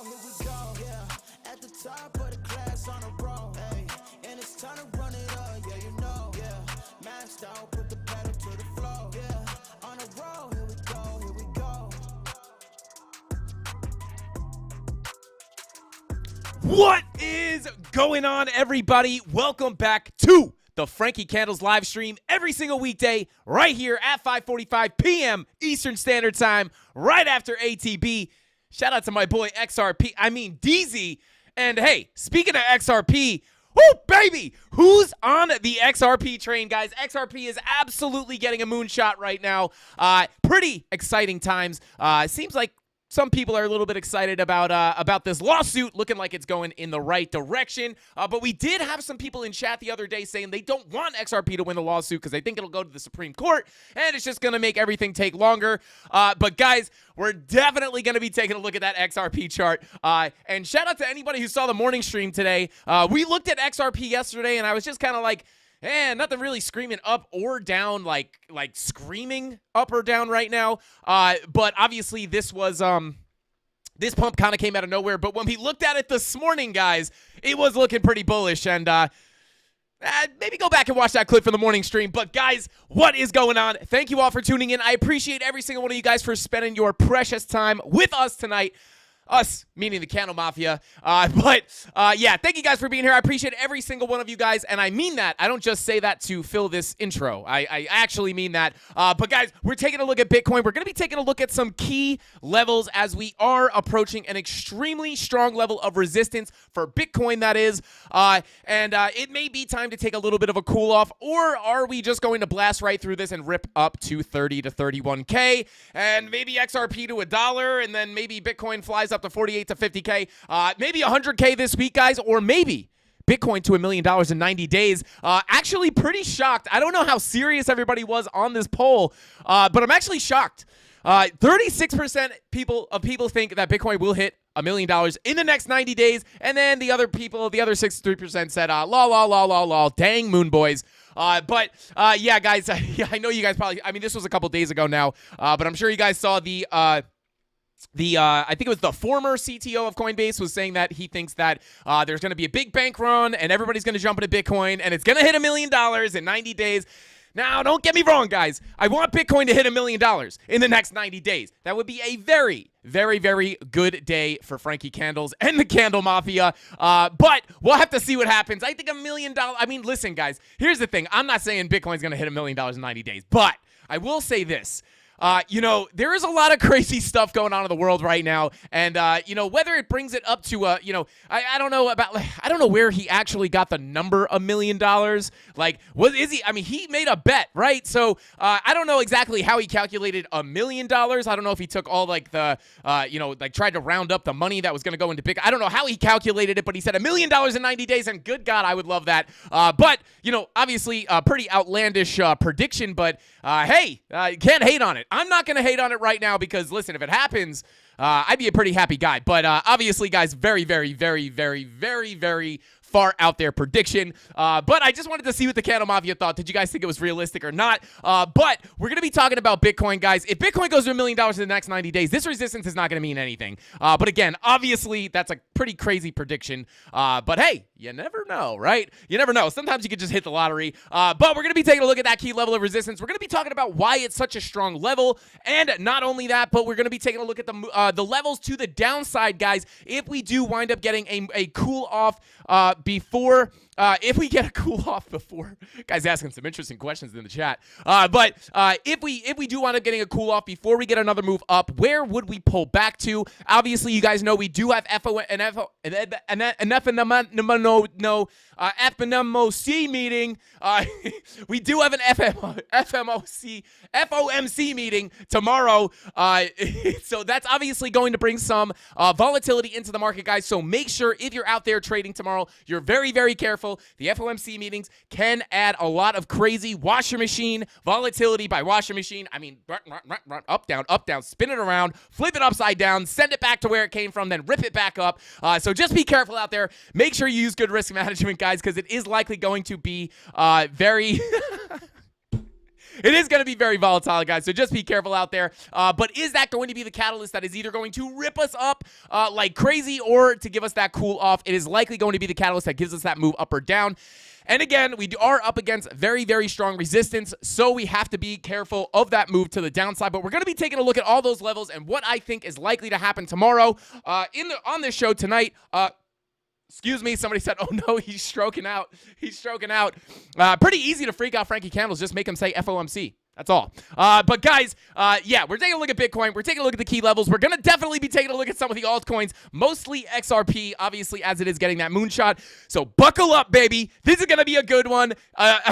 Here we go, yeah. At the top of the class on a roll, hey. And it's time to run it up, yeah, you know, yeah. Maxed out, put the pedal to the floor, yeah. On a roll, here we go, here we go. What is going on, everybody? Welcome back to the Frankie Candles live stream every single weekday right here at 5:45 p.m. Eastern Standard Time, right after ATB. Shout out to my boy XRP, DZ. And hey, speaking of XRP, whoo, baby, who's on the XRP train, guys? XRP is absolutely getting a moonshot right now. Pretty exciting times. Seems like some people are a little bit excited about this lawsuit, looking like it's going in the right direction. But we did have some people in chat the other day saying they don't want XRP to win the lawsuit because they think it'll go to the Supreme Court, and it's just going to make everything take longer. But guys, we're definitely going to be taking a look at that XRP chart. And shout out to anybody who saw the morning stream today. We looked at XRP yesterday, and I was just kind of like, nothing really screaming up or down, like screaming up or down right now. But obviously this was this pump kind of came out of nowhere. But when we looked at it this morning, guys, it was looking pretty bullish. And maybe go back and watch that clip from the morning stream. But guys, what is going on? Thank you all for tuning in. I appreciate every single one of you guys for spending your precious time with us tonight. Us, meaning the CandleMafia. Yeah, thank you guys for being here. I appreciate every single one of you guys, and I mean that. I don't just say that to fill this intro. I actually mean that. But guys, we're taking a look at Bitcoin. We're going to be taking a look at some key levels as we are approaching an extremely strong level of resistance for Bitcoin, that is. It may be time to take a little bit of a cool off, or are we just going to blast right through this and rip up to 30 to 31K, and maybe XRP to $1, and then maybe Bitcoin flies up to 48 to 50K, maybe 100K this week, guys, or maybe Bitcoin to $1 million in 90 days. Actually pretty shocked. I don't know how serious everybody was on this poll, but I'm actually shocked. 36% of people think that Bitcoin will hit $1 million in the next 90 days, and then the other 63% said, lol, dang moon boys. Yeah, guys, I know you guys probably, this was a couple days ago now, but I'm sure you guys saw the I think it was the former CTO of Coinbase was saying that he thinks that there's going to be a big bank run and everybody's going to jump into Bitcoin and it's going to hit $1 million in 90 days. Now, don't get me wrong, guys. I want Bitcoin to hit $1 million in the next 90 days. That would be a very, very, very good day for Frankie Candles and the CandleMafia. But we'll have to see what happens. I think $1 million. I mean, listen, guys. Here's the thing. I'm not saying Bitcoin's going to hit $1 million in 90 days, but I will say this. There is a lot of crazy stuff going on in the world right now. And, whether it brings it up to, I don't know about, I don't know where he actually got the number $1 million. Like, what is he? I mean, he made a bet, right? So, I don't know exactly how he calculated $1 million. I don't know if he took all tried to round up the money that was going to go into Bitcoin. I don't know how he calculated it, but he said $1 million in 90 days. And good God, I would love that. But obviously a pretty outlandish prediction, but, hey, can't hate on it. I'm not going to hate on it right now because, listen, if it happens, I'd be a pretty happy guy. But obviously, guys, very, very, very, very, very, very far out there prediction. But I just wanted to see what the CandleMafia thought. Did you guys think it was realistic or not? But we're going to be talking about Bitcoin, guys. If Bitcoin goes to $1 million in the next 90 days, this resistance is not going to mean anything. But again, obviously, that's a pretty crazy prediction. But hey, you never know, right? You never know. Sometimes you could just hit the lottery. But we're going to be taking a look at that key level of resistance. We're going to be talking about why it's such a strong level. And not only that, but we're going to be taking a look at the levels to the downside, guys, if we do wind up getting a cool off before, if we get a cool off before, guys asking some interesting questions in the chat. But if we do wind up getting a cool off before we get another move up, where would we pull back to? Obviously, you guys know we do have FOMC meeting. We do have an FOMC meeting tomorrow. So that's obviously going to bring some volatility into the market, guys. So make sure if you're out there trading tomorrow, you're very, very careful. The FOMC meetings can add a lot of crazy washer machine volatility by washer machine. I mean, up, down, spin it around, flip it upside down, send it back to where it came from, then rip it back up. So just be careful out there. Make sure you use good risk management, guys, because it is likely going to be very... It is going to be very volatile, guys, so just be careful out there. But is that going to be the catalyst that is either going to rip us up like crazy or to give us that cool off? It is likely going to be the catalyst that gives us that move up or down. And again, we are up against very, very strong resistance, so we have to be careful of that move to the downside. But we're going to be taking a look at all those levels and what I think is likely to happen tomorrow on this show tonight. Excuse me, somebody said, oh no, he's stroking out. He's stroking out. Pretty easy to freak out Frankie Candles. Just make him say FOMC. That's all. But guys, yeah, we're taking a look at Bitcoin. We're taking a look at the key levels. We're going to definitely be taking a look at some of the altcoins, mostly XRP, obviously, as it is getting that moonshot. So buckle up, baby. This is going to be a good one.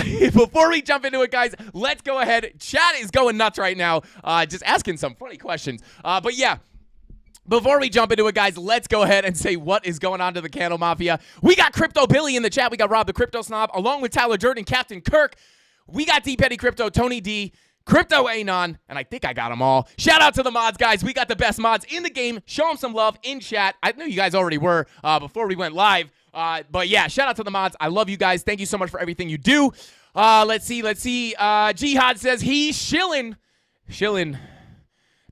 Before we jump into it, guys, let's go ahead. Chat is going nuts right now, just asking some funny questions. But yeah. Before we jump into it, guys, let's go ahead and say what is going on to the CandleMafia. We got Crypto Billy in the chat. We got Rob the Crypto Snob, along with Tyler Durden, Captain Kirk. We got D Petty Crypto, Tony D, Crypto Anon, and I think I got them all. Shout out to the mods, guys. We got the best mods in the game. Show them some love in chat. I knew you guys already were before we went live. But yeah, shout out to the mods. I love you guys. Thank you so much for everything you do. Let's see. Jihad says he's shilling.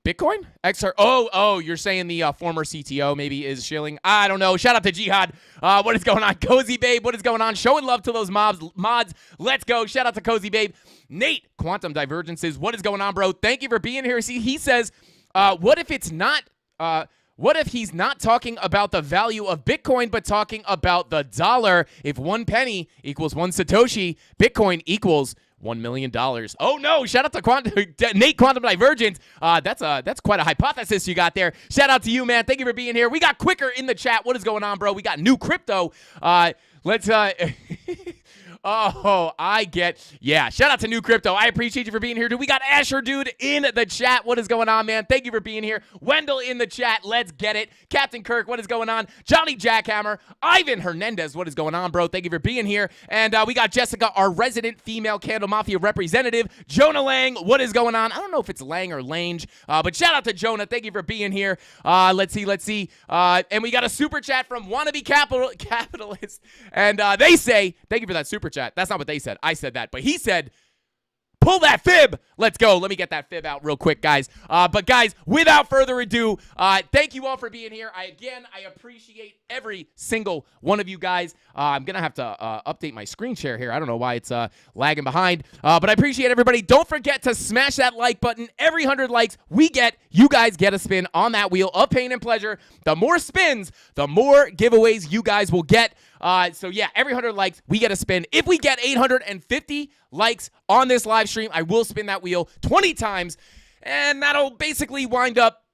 Bitcoin? XR. Oh, you're saying the former CTO maybe is shilling. I don't know. Shout out to Jihad. What is going on? Cozy Babe, what is going on? Showing love to those mods. Let's go. Shout out to Cozy Babe. Nate, Quantum Divergences. What is going on, bro? Thank you for being here. See, he says, what if he's not talking about the value of Bitcoin, but talking about the dollar? If 1 penny equals 1 Satoshi, Bitcoin equals $1 million. Oh no! Shout out to Nate Quantum Divergence. That's quite a hypothesis you got there. Shout out to you, man. Thank you for being here. We got Quicker in the chat. What is going on, bro? We got New Crypto. Let's Oh, yeah. Shout out to New Crypto. I appreciate you for being here, dude. We got Asher, dude, in the chat. What is going on, man? Thank you for being here. Wendell in the chat. Let's get it. Captain Kirk, what is going on? Johnny Jackhammer. Ivan Hernandez, what is going on, bro? Thank you for being here. And we got Jessica, our resident female CandleMafia representative. Jonah Lang, what is going on? I don't know if it's Lang or Lange, but shout out to Jonah. Thank you for being here. Let's see. And we got a super chat from Wannabe Capitalist. And they say, thank you for that super chat. That's not what they said. I said that. But he said, Pull that fib. Let's go. Let me get that fib out real quick, guys. But guys, without further ado, thank you all for being here. I appreciate every single one of you guys. I'm going to have to update my screen share here. I don't know why it's lagging behind. But I appreciate everybody. Don't forget to smash that like button. Every 100 likes you guys get a spin on that wheel of pain and pleasure. The more spins, the more giveaways you guys will get. So yeah, every 100 likes, we get a spin. If we get 850 likes on this live stream, I will spin that wheel 20 times, and that'll basically wind up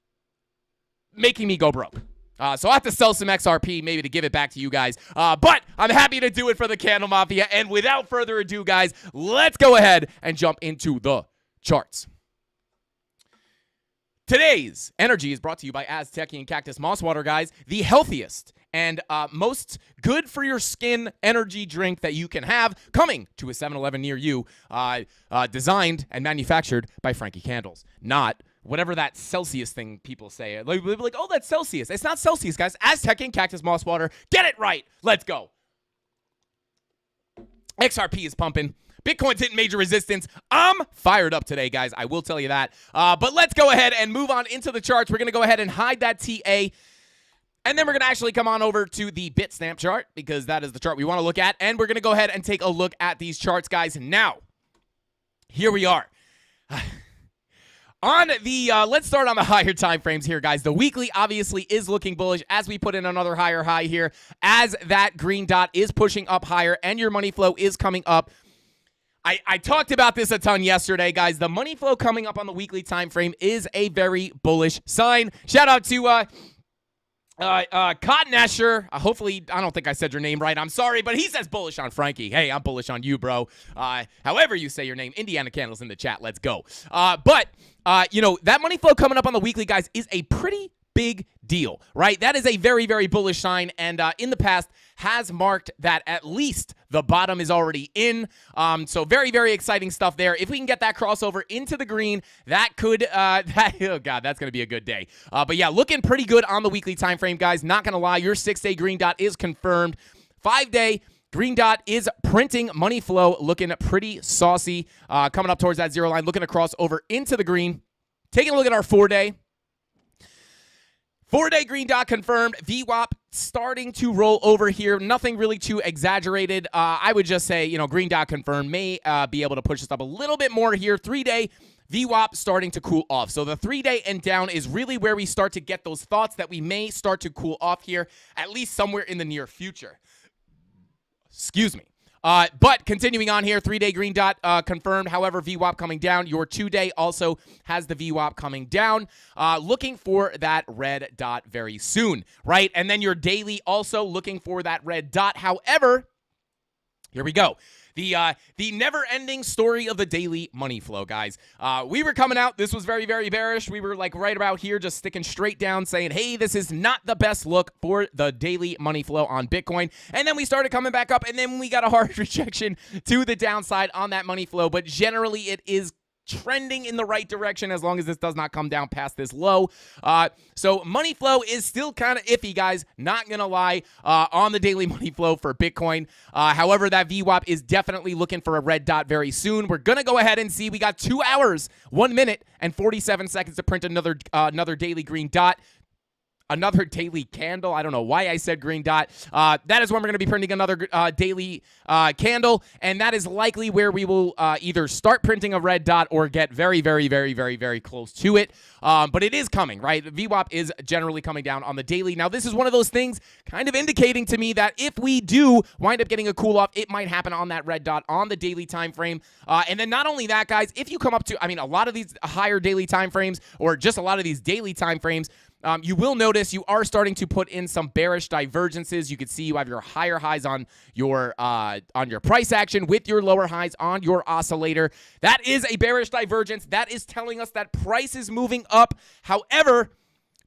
making me go broke. So I'll have to sell some XRP maybe to give it back to you guys. But I'm happy to do it for the Candle Mafia. And without further ado, guys, let's go ahead and jump into the charts. Today's energy is brought to you by Aztecian Cactus Moss Water, guys. The healthiest and most good for your skin energy drink that you can have, coming to a 7-Eleven near you, designed and manufactured by Frankie Candles. Not whatever that Celsius thing people say. Like, oh, that's Celsius. It's not Celsius, guys. Aztecian Cactus Moss Water. Get it right. Let's go. XRP is pumping. Bitcoin's hitting major resistance. I'm fired up today, guys. I will tell you that. But let's go ahead and move on into the charts. We're going to go ahead and hide that TA. And then we're going to actually come on over to the Bitstamp chart, because that is the chart we want to look at. And we're going to go ahead and take a look at these charts, guys. Now, here we are. On the, let's start on the higher time frames here, guys. The weekly obviously is looking bullish as we put in another higher high here, as that green dot is pushing up higher and your money flow is coming up. I talked about this a ton yesterday, guys. The money flow coming up on the weekly time frame is a very bullish sign. Shout out to Cotton Asher. Hopefully, I don't think I said your name right. I'm sorry, but he says bullish on Frankie. Hey, I'm bullish on you, bro. However you say your name, Indiana Candles in the chat. Let's go. But that money flow coming up on the weekly, guys, is a pretty big deal, right? That is a very, very bullish sign, and in the past has marked that at least the bottom is already in. So very, very exciting stuff there. If we can get that crossover into the green, that could, oh God, that's going to be a good day. But yeah, looking pretty good on the weekly time frame, guys. Not going to lie, your 6-day green dot is confirmed. 5-day green dot is printing money flow, looking pretty saucy. Coming up towards that zero line, looking to cross over into the green. Taking a look at our 4-day. 4-day green dot confirmed. VWAP starting to roll over here. Nothing really too exaggerated. I would just say, green dot confirmed may be able to push us up a little bit more here. 3-day VWAP starting to cool off. So the 3-day and down is really where we start to get those thoughts that we may start to cool off here, at least somewhere in the near future. Excuse me. But continuing on here, 3-day green dot confirmed. However, VWAP coming down. Your 2-day also has the VWAP coming down. Looking for that red dot very soon, right? And then your daily also looking for that red dot. However, here we go. The never-ending story of the daily money flow, guys. We were coming out. This was very, very bearish. We were like right about here, just sticking straight down, saying, hey, this is not the best look for the daily money flow on Bitcoin. And then we started coming back up, and then we got a hard rejection to the downside on that money flow. But generally, it is trending in the right direction as long as this does not come down past this low. So money flow is still kind of iffy, guys. Not going to lie on the daily money flow for Bitcoin. However, that VWAP is definitely looking for a red dot very soon. We're going to go ahead and see. We got 2 hours, 1 minute, and 47 seconds to print another daily green dot. Another daily candle. I don't know why I said green dot. That is when we're going to be printing another daily candle, and that is likely where we will either start printing a red dot or get very, very, very, very, very close to it. But it is coming, right? VWAP is generally coming down on the daily. Now, this is one of those things kind of indicating to me that if we do wind up getting a cool off, it might happen on that red dot on the daily time frame. And then not only that, guys, if you come up to, a lot of these higher daily time frames, or just a lot of these daily time frames, you will notice you are starting to put in some bearish divergences. You can see you have your higher highs on your price action with your lower highs on your oscillator. That is a bearish divergence. That is telling us that price is moving up. However,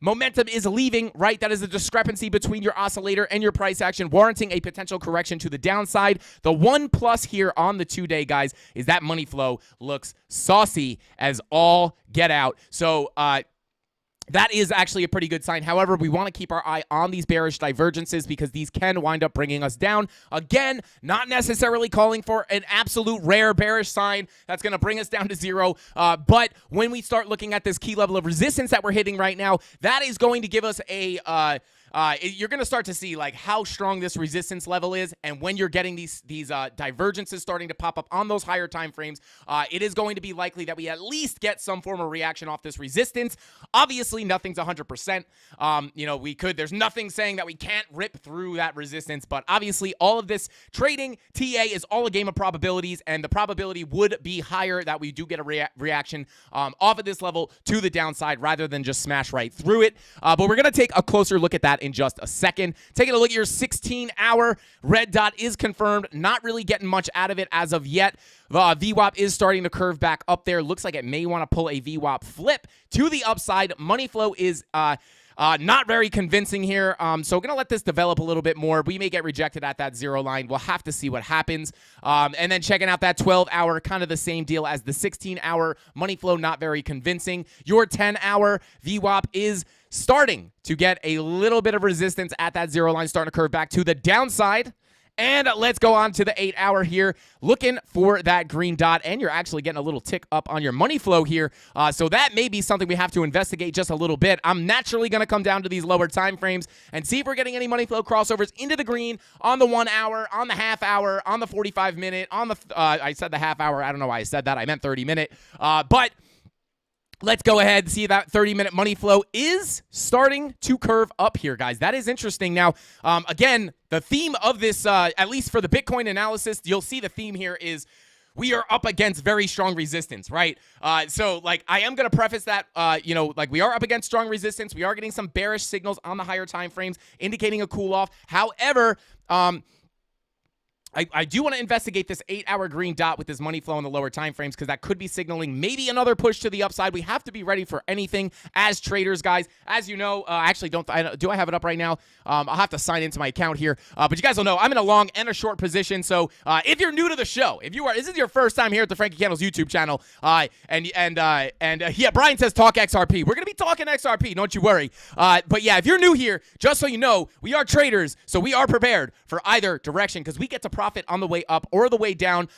momentum is leaving, right? That is a discrepancy between your oscillator and your price action, warranting a potential correction to the downside. The 1+ here on the 2-day, guys, is that money flow looks saucy as all get out. So, that is actually a pretty good sign. However, we want to keep our eye on these bearish divergences because these can wind up bringing us down. Again, not necessarily calling for an absolute rare bearish sign that's going to bring us down to zero. But when we start looking at this key level of resistance that we're hitting right now, that is going to give us a... you're going to start to see like how strong this resistance level is, and when you're getting these divergences starting to pop up on those higher time frames, it is going to be likely that we at least get some form of reaction off this resistance. Obviously, nothing's 100%. There's nothing saying that we can't rip through that resistance, but obviously all of this trading TA is all a game of probabilities, and the probability would be higher that we do get a reaction off of this level to the downside rather than just smash right through it. But we're going to take a closer look at that in just a second. Taking a look at your 16-hour red dot is confirmed. Not really getting much out of it as of yet. VWAP is starting to curve back up there. Looks like it may want to pull a VWAP flip to the upside. Money flow is not very convincing here, so we're going to let this develop a little bit more. We may get rejected at that zero line. We'll have to see what happens. And then checking out that 12-hour, kind of the same deal as the 16-hour. Money flow not very convincing. Your 10-hour VWAP is starting to get a little bit of resistance at that zero line, starting to curve back to the downside. And let's go on to the 8-hour here, looking for that green dot, and you're actually getting a little tick up on your money flow here, so that may be something we have to investigate just a little bit. I'm naturally going to come down to these lower time frames and see if we're getting any money flow crossovers into the green on the 1 hour, on the half hour, on the 45 minute, on the, I said the half hour, I don't know why I said that, I meant 30 minute, but let's go ahead and see that 30-minute money flow is starting to curve up here, guys. That is interesting. Now, again, the theme of this, at least for the Bitcoin analysis, you'll see the theme here is we are up against very strong resistance, right? So, like, I am going to preface that, we are up against strong resistance. We are getting some bearish signals on the higher time frames, indicating a cool-off. However, I do want to investigate this 8-hour green dot with this money flow in the lower time frames because that could be signaling maybe another push to the upside. We have to be ready for anything as traders, guys. As you know, do I have it up right now? I'll have to sign into my account here. But you guys will know I'm in a long and a short position. So if you're new to the show, this is your first time here at the Frankie Candles YouTube channel, yeah, Brian says talk XRP. We're gonna be talking XRP. Don't you worry. But yeah, if you're new here, just so you know, we are traders, so we are prepared for either direction because we get to profit on the way up or the way down.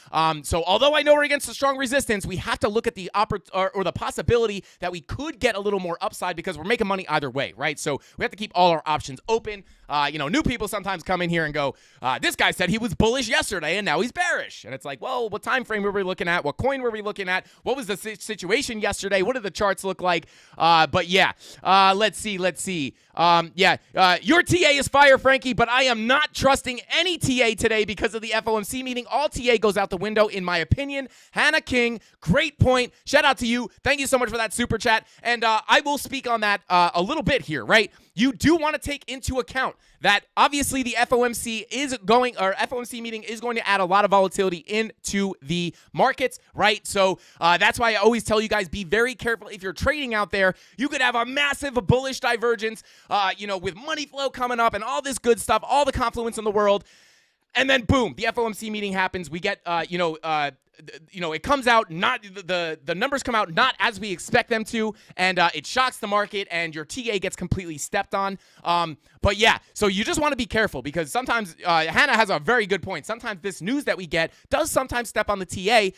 So although I know we're against a strong resistance, we have to look at the the possibility that we could get a little more upside because we're making money either way, right? So we have to keep all our options open. New people sometimes come in here and go, this guy said he was bullish yesterday and now he's bearish. And it's like, well, what time frame were we looking at? What coin were we looking at? What was the situation yesterday? What did the charts look like? But yeah, let's see. Your TA is fire, Frankie, but I am not trusting any TA today because of the FOMC meeting. All TA goes out the window, in my opinion. Hannah King, great point. Shout out to you. Thank you so much for that super chat. And I will speak on that a little bit here, right? You do want to take into account that obviously the FOMC meeting is going to add a lot of volatility into the markets, right? So that's why I always tell you guys, be very careful if you're trading out there. You could have a massive bullish divergence, with money flow coming up and all this good stuff, all the confluence in the world. And then boom, the FOMC meeting happens. We get, it comes out not the numbers come out not as we expect them to, and it shocks the market, and your TA gets completely stepped on. But yeah, so you just want to be careful because sometimes Hannah has a very good point. Sometimes this news that we get does sometimes step on the TA,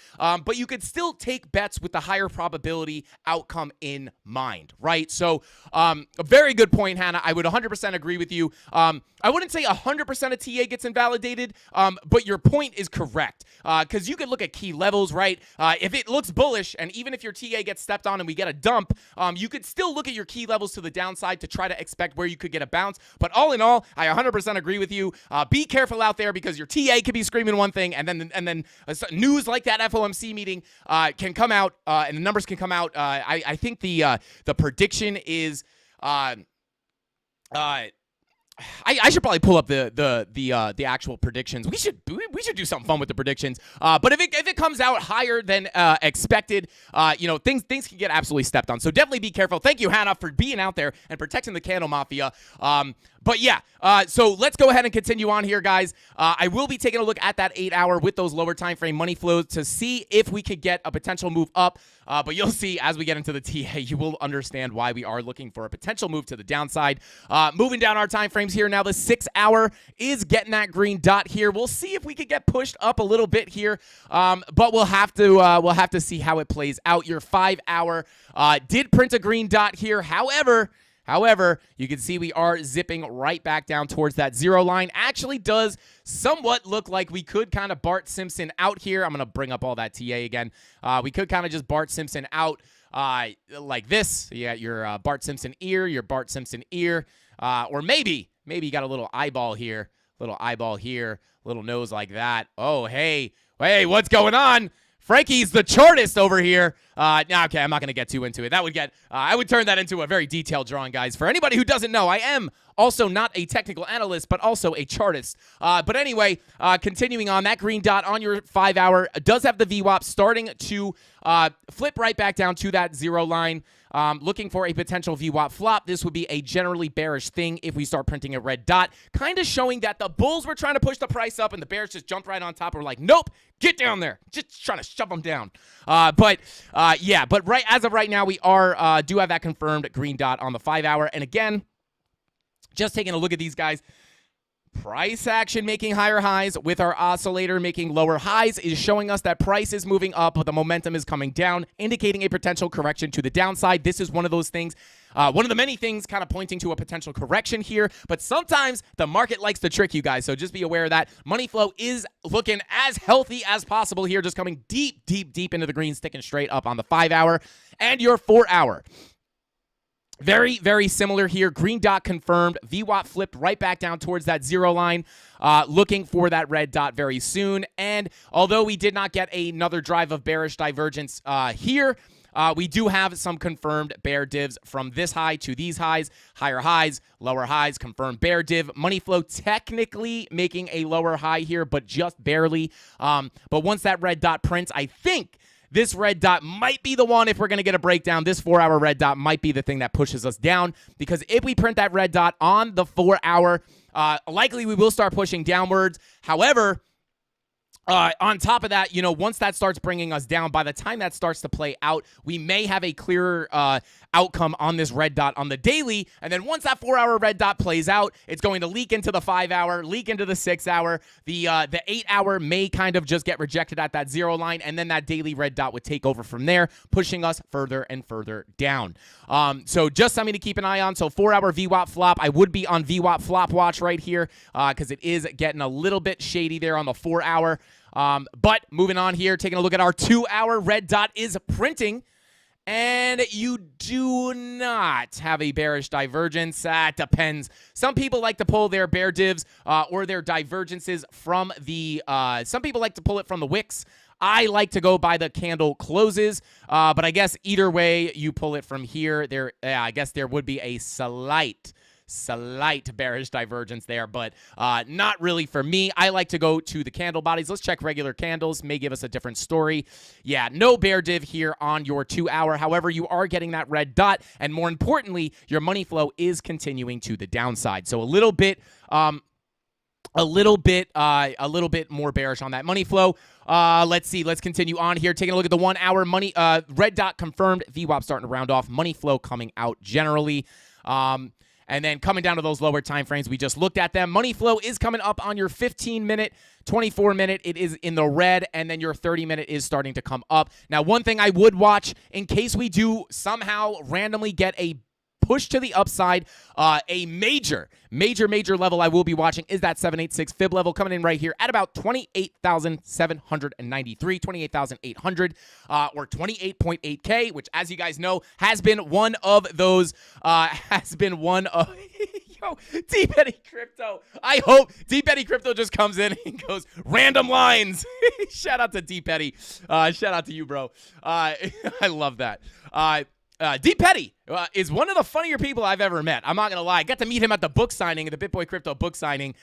but you could still take bets with the higher probability outcome in mind, right? So a very good point, Hannah. I would 100% agree with you. I wouldn't say 100% of TA gets invalidated, but your point is correct because you could look at key levels, right? If it looks bullish, and even if your TA gets stepped on and we get a dump, you could still look at your key levels to the downside to try to expect where you could get a bounce. But all in all, I 100% agree with you. Be careful out there because your TA could be screaming one thing, and then news like that FOMC meeting can come out, and the numbers can come out. I think the prediction is. I should probably pull up the actual predictions. We should do something fun with the predictions. But if it comes out higher than expected, things can get absolutely stepped on. So definitely be careful. Thank you, Hannah, for being out there and protecting the Candle Mafia. But yeah, so let's go ahead and continue on here, guys. I will be taking a look at that 8 hour with those lower time frame money flows to see if we could get a potential move up. But you'll see as we get into the TA, you will understand why we are looking for a potential move to the downside. Moving down our time frames here now, the 6 hour is getting that green dot here. We'll see if we could get pushed up a little bit here, but we'll have to see how it plays out. Your 5 hour did print a green dot here. However, you can see we are zipping right back down towards that 0 line. Actually does somewhat look like we could kind of Bart Simpson out here. I'm going to bring up all that TA again. We could kind of just Bart Simpson out like this. So you got your Bart Simpson ear, your Bart Simpson ear, or maybe you got a little eyeball here, little nose like that. Oh, hey, what's going on? Frankie's the chartist over here. Okay, I'm not going to get too into it. That would get, I would turn that into a very detailed drawing, guys. For anybody who doesn't know, I am also not a technical analyst, but also a chartist. But anyway, continuing on, that green dot on your 5 hour does have the VWAP starting to flip right back down to that 0 line. Looking for a potential VWAP flop. This would be a generally bearish thing if we start printing a red dot, kind of showing that the bulls were trying to push the price up and the bears just jumped right on top. We're like, nope, get down there. Just trying to shove them down. But right as of right now, we are do have that confirmed green dot on the 5 hour. And again, just taking a look at these guys. Price action making higher highs with our oscillator making lower highs is showing us that price is moving up, but the momentum is coming down, indicating a potential correction to the downside. This is one of those things, one of the many things kind of pointing to a potential correction here, but sometimes the market likes to trick you guys, so just be aware of that. Money flow is looking as healthy as possible here, just coming deep into the green, sticking straight up on the 5 hour and your 4 hour. Very, very similar here. Green dot confirmed. VWAP flipped right back down towards that 0 line. Looking for that red dot very soon. And although we did not get another drive of bearish divergence here, we do have some confirmed bear divs from this high to these highs. Higher highs, lower highs, confirmed bear div. Money flow technically making a lower high here, but just barely. But once that red dot prints, I think this red dot might be the one if we're going to get a breakdown. This 4 hour red dot might be the thing that pushes us down, because if we print that red dot on the 4 hour, likely we will start pushing downwards. However, on top of that, once that starts bringing us down, by the time that starts to play out, we may have a clearer outcome on this red dot on the daily. And then once that 4 hour red dot plays out, it's going to leak into the 5 hour, leak into the 6 hour. The 8 hour may kind of just get rejected at that 0 line, and then that daily red dot would take over from there, pushing us further and further down. So just something to keep an eye on. So 4 hour VWAP flop. I would be on VWAP flop watch right here because it is getting a little bit shady there on the 4 hour. But moving on here, taking a look at our 2 hour, red dot is printing, and you do not have a bearish divergence. That depends. Some people like to pull their bear divs or their divergences from the, some people like to pull it from the wicks. I like to go by the candle closes, but I guess either way you pull it from here, I guess there would be a slight bearish divergence there, but not really for me. I like to go to the candle bodies. Let's check regular candles. May give us a different story. Yeah, no bear div here on your 2 hour. However, you are getting that red dot, and more importantly, your money flow is continuing to the downside. So a little bit more bearish on that money flow. Let's see. Let's continue on here. Taking a look at the 1 hour money, red dot confirmed. VWAP starting to round off. Money flow coming out generally. And then coming down to those lower time frames, we just looked at them. Money flow is coming up on your 15-minute, 24-minute. It is in the red, and then your 30-minute is starting to come up. Now, one thing I would watch in case we do somehow randomly get a push to the upside, a major level I will be watching is that 786 fib level coming in right here at about 28,793, 28,800, or 28.8K, which, as you guys know, has been one of those, yo, Deep Eddie Crypto. I hope Deep Eddie Crypto just comes in and goes, random lines. Shout out to Deep Eddie. Shout out to you, bro. I love that. Deep Petty is one of the funnier people I've ever met. I'm not going to lie. I got to meet him at the book signing, the BitBoy Crypto book signing,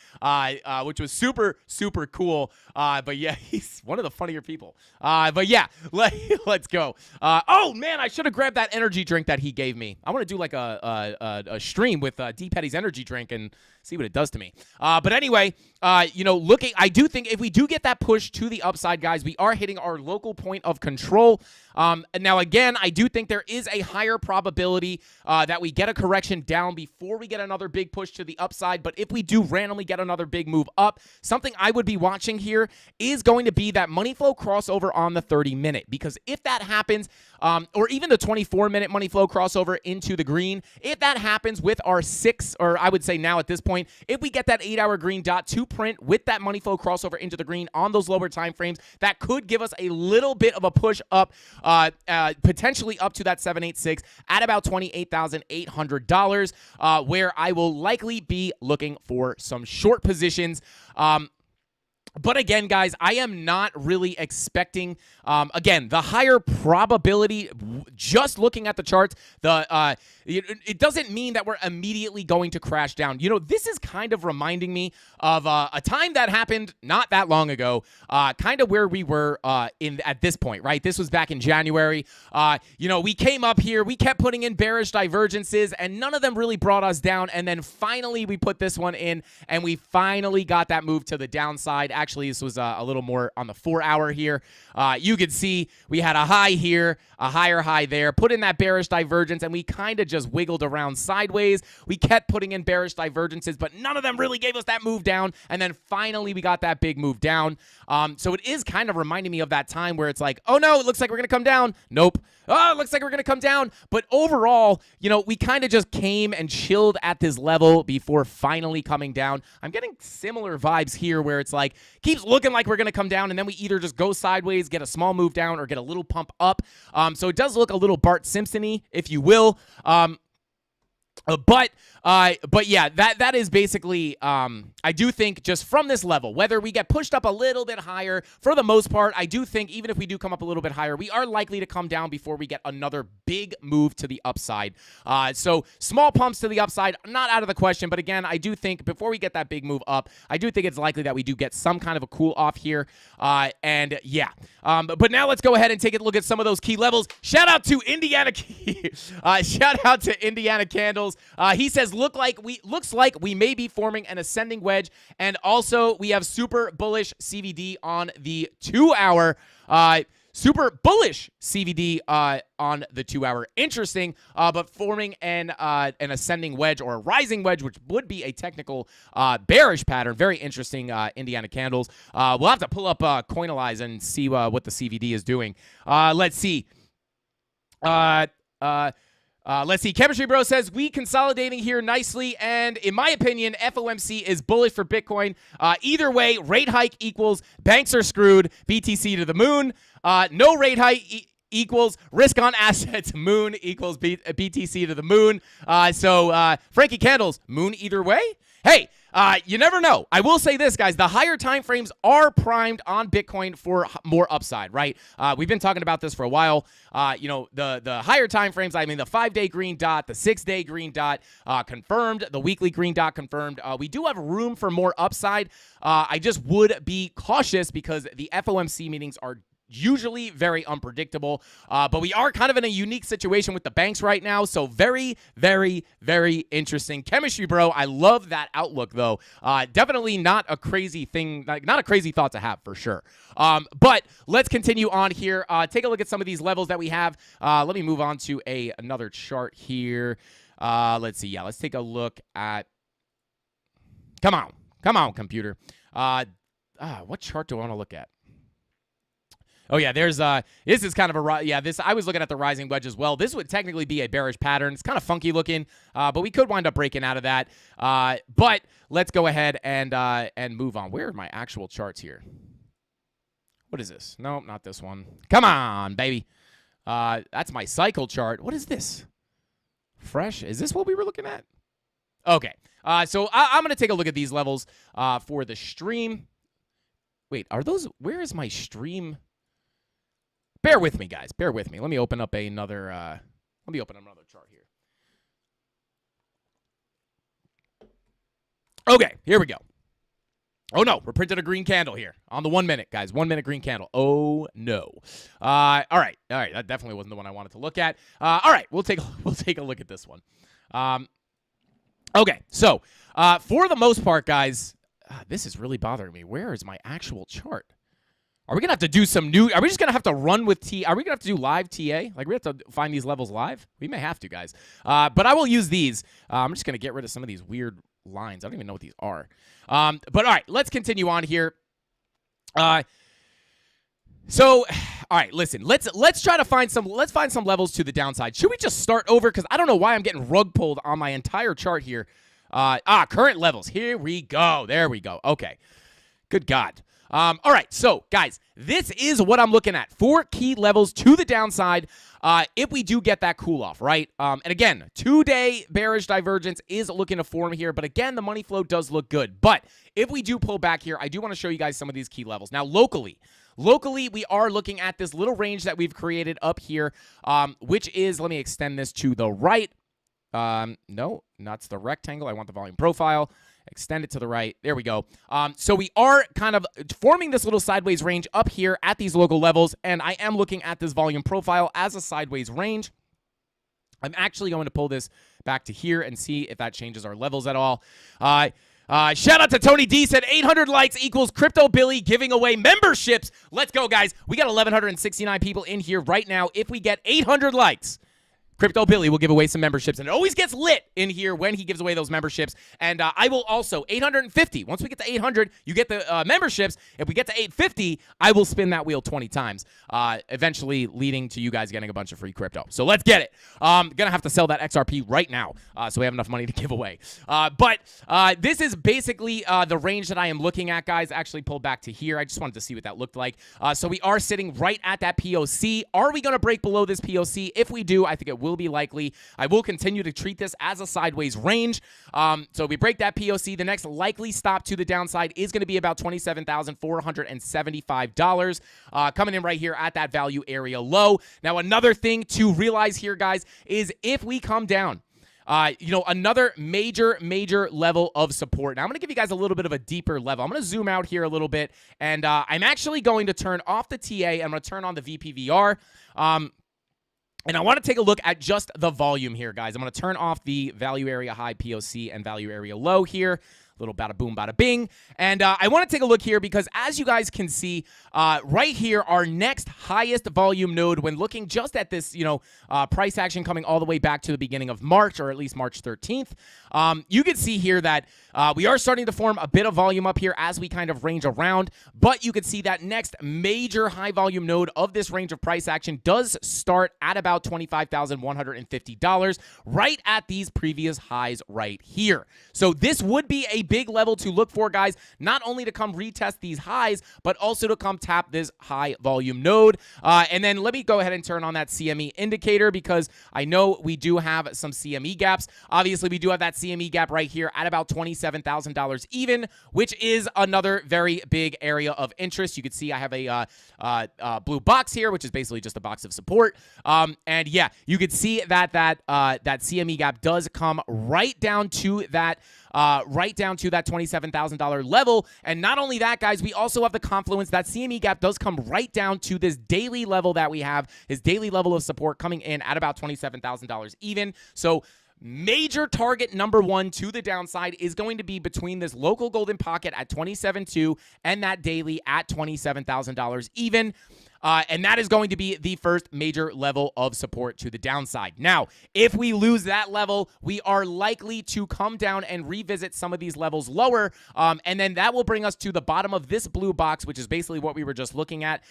which was super, super cool. But yeah, he's one of the funnier people. But yeah, let's go. Oh, man, I should have grabbed that energy drink that he gave me. I want to do like a stream with D. Petty's energy drink and see what it does to me. But anyway, I do think if we do get that push to the upside, guys, we are hitting our local point of control. Now, again, I do think there is a higher probability that we get a correction down before we get another big push to the upside. But if we do randomly get another big move up, something I would be watching here is going to be that money flow crossover on the 30-minute. Because if that happens, or even the 24-minute money flow crossover into the green, if that happens with our 6, or I would say now at this point, if we get that 8-hour green dot to print with that money flow crossover into the green on those lower time frames, that could give us a little bit of a push up, potentially up to that 786 at about $28,800, where I will likely be looking for some short positions. But again, guys, I am not really expecting, again, the higher probability, just looking at the charts, it doesn't mean that we're immediately going to crash down. This is kind of reminding me of a time that happened not that long ago, kind of where we were at this point, right? This was back in January. We came up here, we kept putting in bearish divergences, and none of them really brought us down. And then finally, we put this one in, and we finally got that move to the downside. Actually, this was a little more on the 4-hour here. You could see we had a high here, a higher high there, put in that bearish divergence, and we kind of just wiggled around sideways. We kept putting in bearish divergences, but none of them really gave us that move down. And then finally, we got that big move down. So it is kind of reminding me of that time where it's like, oh no, it looks like we're going to come down. Nope. Oh, it looks like we're going to come down. But overall, we kind of just came and chilled at this level before finally coming down. I'm getting similar vibes here where it's like, keeps looking like we're going to come down, and then we either just go sideways, get a small move down, or get a little pump up. So it does look a little Bart Simpson-y, if you will. But yeah, that is basically, I do think just from this level, whether we get pushed up a little bit higher, for the most part, I do think even if we do come up a little bit higher, we are likely to come down before we get another big move to the upside. So small pumps to the upside, not out of the question. But again, I do think before we get that big move up, I do think it's likely that we do get some kind of a cool off here. And yeah, but now let's go ahead and take a look at some of those key levels. Shout out to Indiana, shout out to Indiana Candles. He says, looks like we may be forming an ascending wedge, and also we have super bullish CVD on the 2-hour. Super bullish CVD on the 2-hour. Interesting, but forming an ascending wedge or a rising wedge, which would be a technical bearish pattern. Very interesting, Indiana Candles. We'll have to pull up Coinalyze and see what the CVD is doing. Let's see. Let's see. Chemistry Bro says, we consolidating here nicely, and in my opinion, FOMC is bullish for Bitcoin. Either way, rate hike equals banks are screwed, BTC to the moon. No rate hike equals risk on assets, moon equals BTC to the moon. So Frankie Candles, moon either way? Hey, you never know. I will say this, guys. The higher time frames are primed on Bitcoin for more upside, right? We've been talking about this for a while. The higher time frames, I mean, the 5-day green dot, the 6-day green dot confirmed, the weekly green dot confirmed. We do have room for more upside. I just would be cautious because the FOMC meetings are usually very unpredictable, but we are kind of in a unique situation with the banks right now, so very, very, very interesting. Chemistry Bro, I love that outlook, though. Definitely not a crazy thing, not a crazy thought to have, for sure. But let's continue on here. Take a look at some of these levels that we have. Let me move on to another chart here. Let's see. Yeah, let's take a look at... Come on, computer. What chart do I want to look at? Oh, yeah, there's, this is kind of I was looking at the rising wedge as well. This would technically be a bearish pattern. It's kind of funky looking, but we could wind up breaking out of that. But let's go ahead and move on. Where are my actual charts here? What is this? Nope, not this one. Come on, baby. That's my cycle chart. What is this? Fresh? Is this what we were looking at? Okay. So I'm going to take a look at these levels for the stream. Wait, are those, where is my stream? Bear with me, guys. Bear with me. Let me open up another chart here. Okay, here we go. Oh, no, we're printing a green candle here on the 1 minute, guys. 1 minute green candle. Oh, no. All right. That definitely wasn't the one I wanted to look at. All right, we'll take a look at this one. Okay, so for the most part, guys, this is really bothering me. Where is my actual chart? Are we going to have to do some new... Are we just going to have to run with T... Are we going to have to do live TA? Like, we have to find these levels live? We may have to, guys. But I will use these. I'm just going to get rid of some of these weird lines. I don't even know what these are. But, all right, let's continue on here. So, all right, listen. Let's try to find some... Let's find some levels to the downside. Should we just start over? Because I don't know why I'm getting rug pulled on my entire chart here. Current levels. Here we go. There we go. Okay. Good God. All right, so, guys, this is what I'm looking at. 4 key levels to the downside if we do get that cool-off, right? And, again, 2-day bearish divergence is looking to form here. But, again, the money flow does look good. But if we do pull back here, I do want to show you guys some of these key levels. Now, locally, we are looking at this little range that we've created up here, which is, let me extend this to the right. No, that's the rectangle. I want the volume profile. Extend it to the right. There we go. So we are kind of forming this little sideways range up here at these local levels, and I am looking at this volume profile as a sideways range. I'm actually going to pull this back to here and see if that changes our levels at all. Shout out to Tony D, said 800 likes equals Crypto Billy giving away memberships. Let's go, guys. We got 1,169 people in here right now. If we get 800 likes, Crypto Billy will give away some memberships, and it always gets lit in here when he gives away those memberships. And I will also, 850. Once we get to 800, you get the memberships. If we get to 850, I will spin that wheel 20 times, eventually leading to you guys getting a bunch of free crypto. So let's get it. Going to have to sell that XRP right now so we have enough money to give away. But this is basically the range that I am looking at, guys. Actually pulled back to here. I just wanted to see what that looked like. So we are sitting right at that POC. Are we going to break below this POC? If we do, I think it will be likely. I will continue to treat this as a sideways range. So we break that POC. The next likely stop to the downside is going to be about $27,475 coming in right here at that value area low. Now, another thing to realize here, guys, is if we come down, another major level of support. Now, I'm going to give you guys a little bit of a deeper level. I'm going to zoom out here a little bit, and I'm actually going to turn off the TA. I'm going to turn on the VPVR. And I want to take a look at just the volume here, guys. I'm going to turn off the value area high POC and value area low here. Little bada boom, bada bing. And I want to take a look here because as you guys can see right here, our next highest volume node when looking just at this, price action coming all the way back to the beginning of March, or at least March 13th. You can see here that we are starting to form a bit of volume up here as we kind of range around, but you can see that next major high volume node of this range of price action does start at about $25,150 right at these previous highs right here. So this would be a big level to look for, guys, not only to come retest these highs, but also to come tap this high volume node. And then let me go ahead and turn on that CME indicator because I know we do have some CME gaps. Obviously, we do have that CME gap right here at about $27,000 even, which is another very big area of interest. You can see I have a blue box here, which is basically just a box of support. And yeah, you can see that that CME gap does come right down to that $27,000 level. And not only that, guys, we also have the confluence. That CME gap does come right down to this daily level that we have, his daily level of support coming in at about $27,000 even. So major target number one to the downside is going to be between this local golden pocket at 27.2 and that daily at $27,000 even. And that is going to be the first major level of support to the downside. Now, if we lose that level, we are likely to come down and revisit some of these levels lower. And then that will bring us to the bottom of this blue box, which is basically what we were just looking at,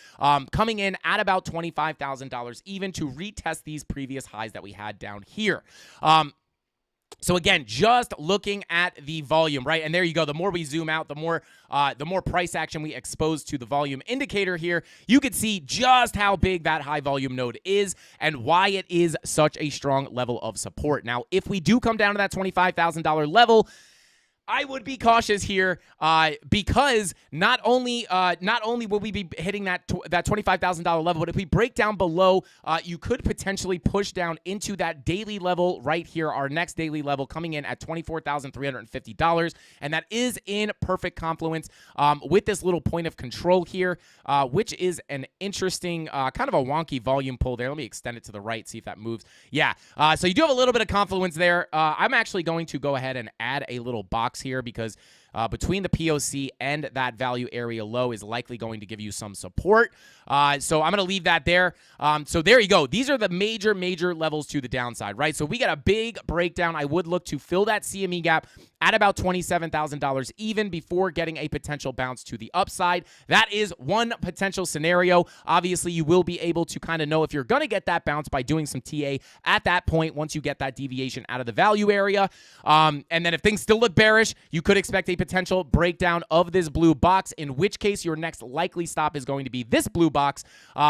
coming in at about $25,000 even to retest these previous highs that we had down here. So again, just looking at the volume, right? And there you go. The more we zoom out, the more price action we expose to the volume indicator here, you can see just how big that high volume node is and why it is such a strong level of support. Now, if we do come down to that $25,000 level, I would be cautious here because not only will we be hitting that $25,000 level, but if we break down below, you could potentially push down into that daily level right here, our next daily level coming in at $24,350, and that is in perfect confluence with this little point of control here, which is an interesting kind of a wonky volume pull there. Let me extend it to the right, see if that moves. Yeah, so you do have a little bit of confluence there. I'm actually going to go ahead and add a little box here because between the POC and that value area low is likely going to give you some support. So I'm going to leave that there. So there you go. These are the major levels to the downside, right? So we got a big breakdown. I would look to fill that CME gap at about $27,000 even before getting a potential bounce to the upside. That is one potential scenario. Obviously, you will be able to kind of know if you're going to get that bounce by doing some TA at that point once you get that deviation out of the value area. And then if things still look bearish, you could expect a potential breakdown of this blue box, in which case your next likely stop is going to be this blue box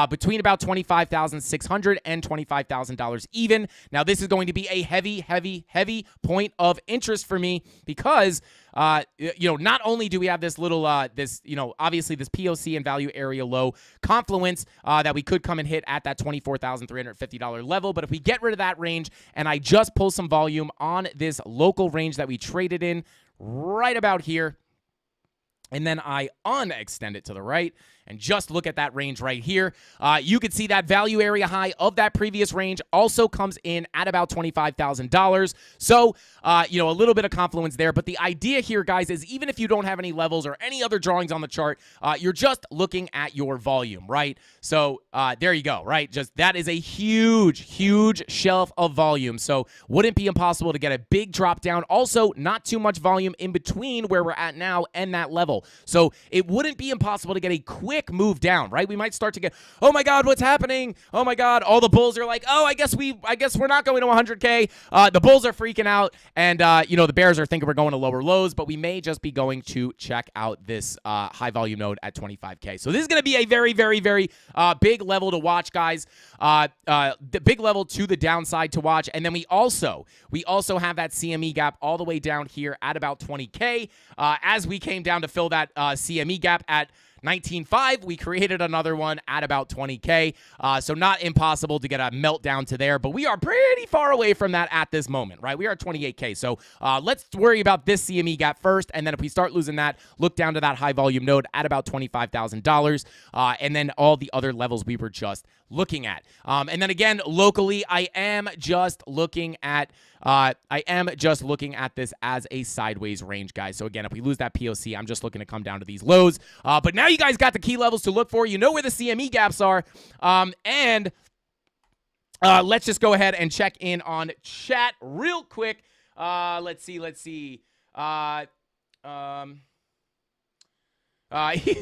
between about $25,600 and $25,000 even. Now, this is going to be a heavy point of interest for me because not only do we have this little, obviously this POC and value area low confluence that we could come and hit at that $24,350 level, but if we get rid of that range and I just pull some volume on this local range that we traded in right about here, and then I unextend it to the right and just look at that range right here, you can see that value area high of that previous range also comes in at about $25,000. So, a little bit of confluence there. But the idea here, guys, is even if you don't have any levels or any other drawings on the chart, you're just looking at your volume, right? So there you go, right? Just that is a huge shelf of volume. So wouldn't be impossible to get a big drop down. Also, not too much volume in between where we're at now and that level. So it wouldn't be impossible to get a quick move down, right? We might start to get, oh my God, what's happening? Oh my God, all the bulls are like, oh, I guess we're not going to 100K. The bulls are freaking out, and the bears are thinking we're going to lower lows, but we may just be going to check out this high volume node at 25K. So this is going to be a very big level to watch, guys. The big level to the downside to watch, and then we also have that CME gap all the way down here at about 20K. As we came down to fill that CME gap at 19.5, we created another one at about 20K. So not impossible to get a meltdown to there, but we are pretty far away from that at this moment, right? We are at 28K. So let's worry about this CME gap first, and then if we start losing that, look down to that high volume node at about $25,000, and then all the other levels we were just looking at. And then again, locally, I am just looking at this as a sideways range, guys. So again, if we lose that POC, I'm just looking to come down to these lows. But now you guys got the key levels to look for. You know where the CME gaps are. And let's just go ahead and check in on chat real quick. Let's see.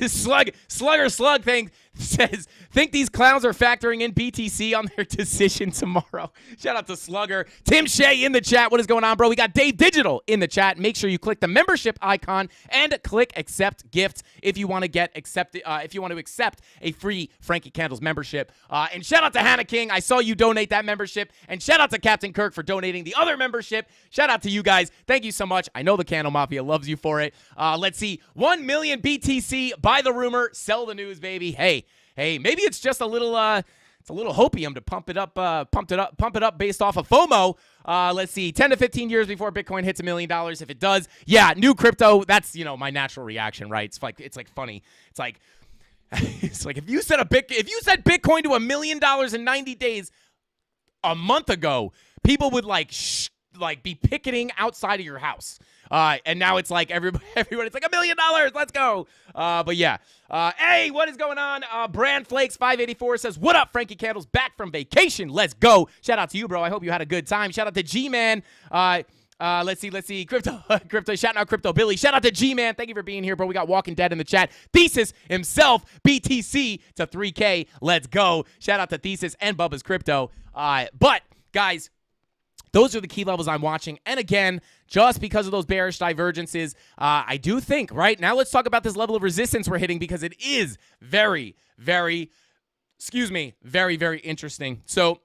Slug thing says, think these clowns are factoring in BTC on their decision tomorrow. Shout out to Slugger. Tim Shea in the chat. What is going on, bro? We got Dave Digital in the chat. Make sure you click the membership icon and click accept gift if you want to get accepted. If you want to accept a free Frankie Candles membership. And shout out to Hannah King. I saw you donate that membership. And shout out to Captain Kirk for donating the other membership. Shout out to you guys. Thank you so much. I know the Candle Mafia loves you for it. Let's see. 1 million BTC. Buy the rumor. Sell the news, baby. Hey, maybe it's just a little hopium to pump it up based off of FOMO. Let's see, 10 to 15 years before Bitcoin hits $1 million. If it does, yeah, new crypto. That's my natural reaction, right? It's like funny. It's like if you said Bitcoin to $1 million in 90 days a month ago, people would be picketing outside of your house. And now it's like everyone, it's like $1 million. Let's go. But yeah. Hey, what is going on? Brand Flakes 584 says, what up, Frankie Candles? Back from vacation. Let's go. Shout out to you, bro. I hope you had a good time. Shout out to G-Man. Let's see. Crypto. Shout out Crypto Billy. Shout out to G-Man. Thank you for being here, bro. We got Walking Dead in the chat. Thesis himself, BTC to 3K. Let's go. Shout out to Thesis and Bubba's Crypto. But guys, those are the key levels I'm watching. And again, just because of those bearish divergences, I do think, right? Now let's talk about this level of resistance we're hitting because it is very interesting. So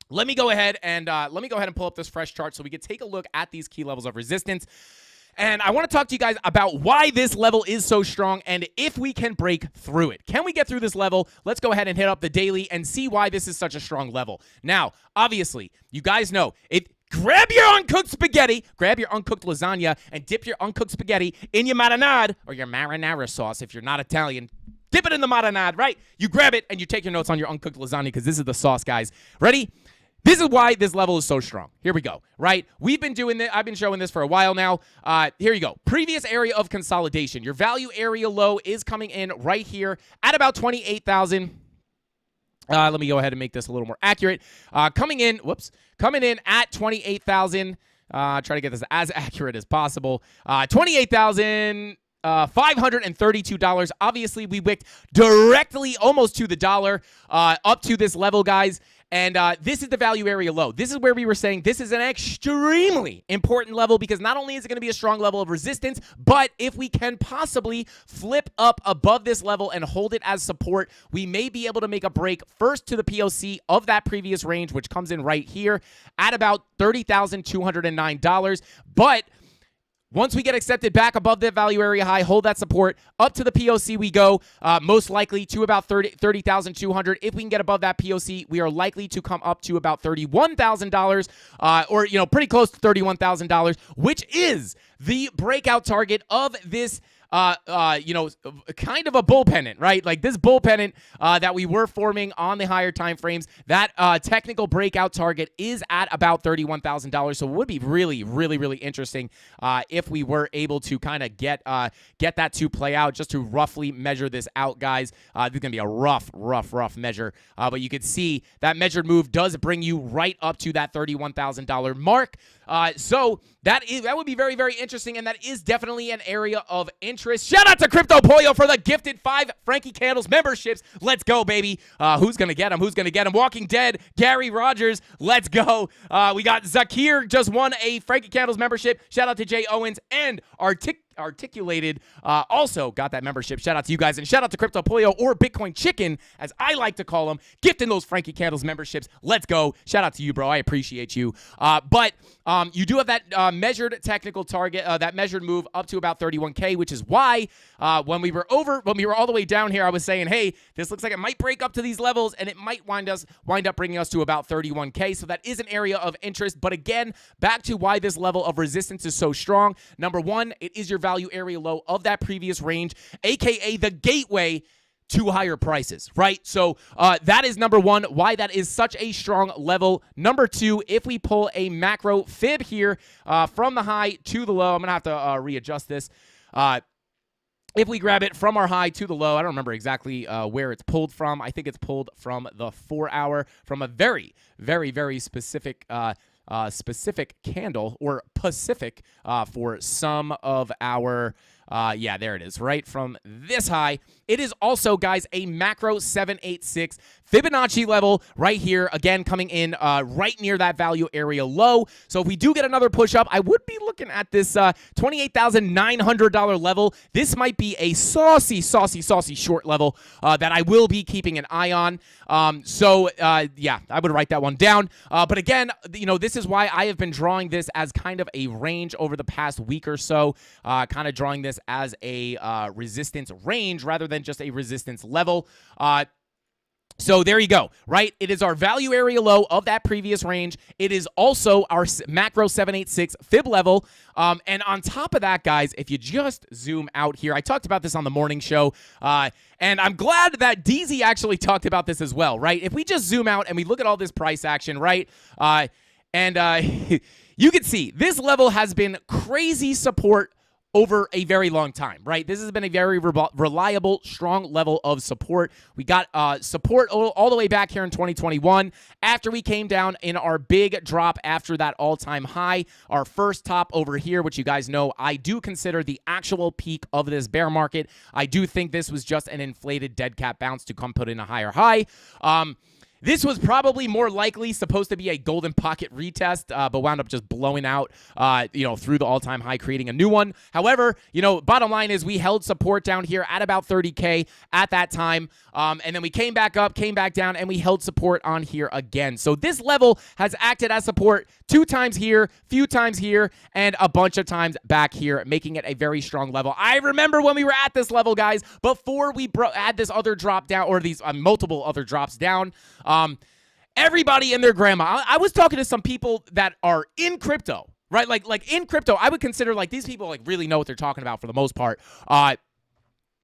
let me go ahead and pull up this fresh chart so we can take a look at these key levels of resistance. And I want to talk to you guys about why this level is so strong and if we can break through it. Can we get through this level? Let's go ahead and hit up the daily and see why this is such a strong level. Now, obviously, you guys know it. Grab your uncooked spaghetti, grab your uncooked lasagna, and dip your uncooked spaghetti in your marinade or your marinara sauce if you're not Italian. Dip it in the marinade, right? You grab it and you take your notes on your uncooked lasagna because this is the sauce, guys. Ready? This is why this level is so strong. Here we go, right? We've been doing this. I've been showing this for a while now. Here you go. Previous area of consolidation. Your value area low is coming in right here at about 28,000. Let me go ahead and make this a little more accurate. Coming in at 28,000. Try to get this as accurate as possible. $28,532. Obviously, we wicked directly almost to the dollar up to this level, guys. And this is the value area low. This is where we were saying this is an extremely important level because not only is it going to be a strong level of resistance, but if we can possibly flip up above this level and hold it as support, we may be able to make a break first to the POC of that previous range, which comes in right here at about $30,209. But once we get accepted back above that value area high, hold that support, up to the POC we go, most likely to about 30,200. If we can get above that POC, we are likely to come up to about $31,000 or, pretty close to $31,000, which is the breakout target of this kind of a bull pennant, right? Like this bull pennant that we were forming on the higher time frames. That technical breakout target is at about $31,000. So it would be really, really, really interesting if we were able to kind of get that to play out, just to roughly measure this out, guys. This is gonna be a rough measure, but you could see that measured move does bring you right up to that $31,000 mark. So that would be very, very interesting, and that is definitely an area of interest. Shout out to Crypto Pollo for the gifted 5 Frankie Candles memberships. Let's go, baby. Who's going to get them? Walking Dead, Gary Rogers. Let's go. We got Zakir just won a Frankie Candles membership. Shout out to Jay Owens and Articulated also got that membership. Shout out to you guys, and shout out to Crypto Pollo, or Bitcoin Chicken as I like to call him, gifting those Frankie Candles memberships. Let's go. Shout out to you, bro. I appreciate you. But you do have that measured technical target, that measured move up to about 31K, which is why when we were all the way down here, I was saying, hey, this looks like it might break up to these levels and it might wind up bringing us to about 31K. So that is an area of interest. But again, back to why this level of resistance is so strong. Number one, it is your value area low of that previous range, aka the gateway to higher prices, right? So that is number one, why that is such a strong level. Number two, if we pull a macro fib here from the high to the low, I'm gonna have to readjust this. If we grab it from our high to the low, I don't remember exactly where it's pulled from. I think it's pulled from the 4 hour, from a very, very, very specific candle, or Pacific for some of our, yeah, there it is, right from this high. It is also, guys, a macro 786 Fibonacci level right here, again, coming in right near that value area low. So if we do get another push up, I would be looking at this $28,900 level. This might be a saucy short level that I will be keeping an eye on. Yeah, I would write that one down. But again, this is why I have been drawing this as kind of a range over the past week or so, kind of drawing this as a resistance range rather than just a resistance level. So there you go, right? It is our value area low of that previous range. It is also our macro 786 fib level. And on top of that, guys, if you just zoom out here, I talked about this on the morning show, and I'm glad that DZ actually talked about this as well, right? If we just zoom out and we look at all this price action, right? You can see this level has been crazy support over a very long time, right? This has been a very reliable, strong level of support. We got support all the way back here in 2021 after we came down in our big drop after that all-time high. Our first top over here, which you guys know I do consider the actual peak of this bear market. I do think this was just an inflated dead cat bounce to come put in a higher high. This was probably more likely supposed to be a golden pocket retest, but wound up just blowing out, through the all-time high, creating a new one. However, bottom line is we held support down here at about 30K at that time, and then we came back up, came back down, and we held support on here again. So this level has acted as support 2 times here, few times here, and a bunch of times back here, making it a very strong level. I remember when we were at this level, guys, before we had this other drop down, or these multiple other drops down. Everybody and their grandma. I was talking to some people that are in crypto, right? Like in crypto, I would consider like these people like really know what they're talking about for the most part.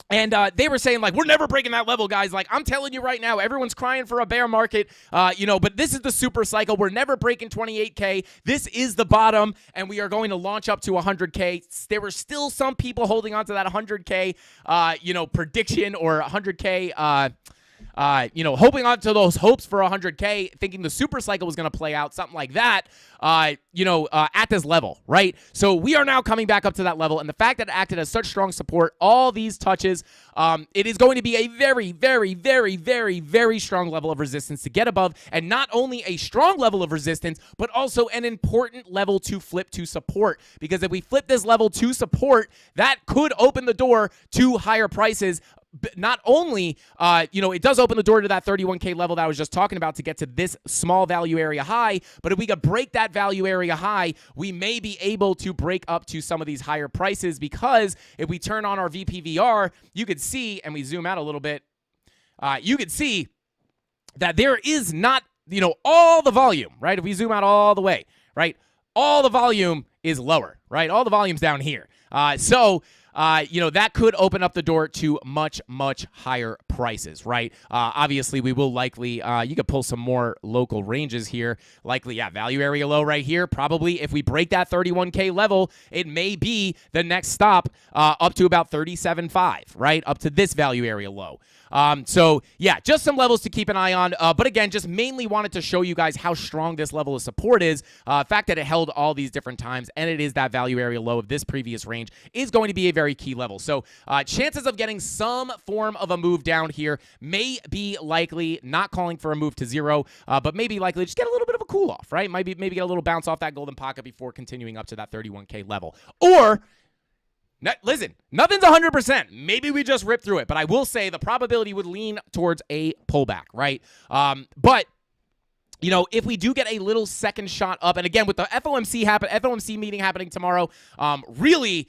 And they were saying, like, we're never breaking that level, guys. Like, I'm telling you right now, everyone's crying for a bear market, but this is the super cycle. We're never breaking 28K. This is the bottom, and we are going to launch up to 100K. There were still some people holding on to that 100K, prediction, or 100K, hoping on to those hopes for 100K, thinking the super cycle was going to play out, something like that, at this level, right? So we are now coming back up to that level, and the fact that it acted as such strong support, all these touches, it is going to be a very, very, very, very, very strong level of resistance to get above, and not only a strong level of resistance, but also an important level to flip to support, because if we flip this level to support, that could open the door to higher prices. Not only, it does open the door to that 31K level that I was just talking about to get to this small value area high, but if we could break that value area high, we may be able to break up to some of these higher prices, because if we turn on our VPVR, you could see, and we zoom out a little bit, you could see that there is not, all the volume, right? If we zoom out all the way, right? All the volume is lower, right? All the volume's down here. That could open up the door to much, much higher prices, right? Obviously, we will likely, you could pull some more local ranges here. Likely, value area low right here. Probably, if we break that 31K level, it may be the next stop up to about 37.5, right? Up to this value area low. Just some levels to keep an eye on. But again, just mainly wanted to show you guys how strong this level of support is. Fact that it held all these different times, and it is that value area low of this previous range, is going to be a very key level. So chances of getting some form of a move down here may be likely, not calling for a move to zero, but maybe likely just get a little bit of a cool off, right? Maybe get a little bounce off that golden pocket before continuing up to that 31K level. Or listen, nothing's 100%. Maybe we just rip through it, but I will say the probability would lean towards a pullback, right? But if we do get a little second shot up, and again, with the FOMC meeting happening tomorrow, really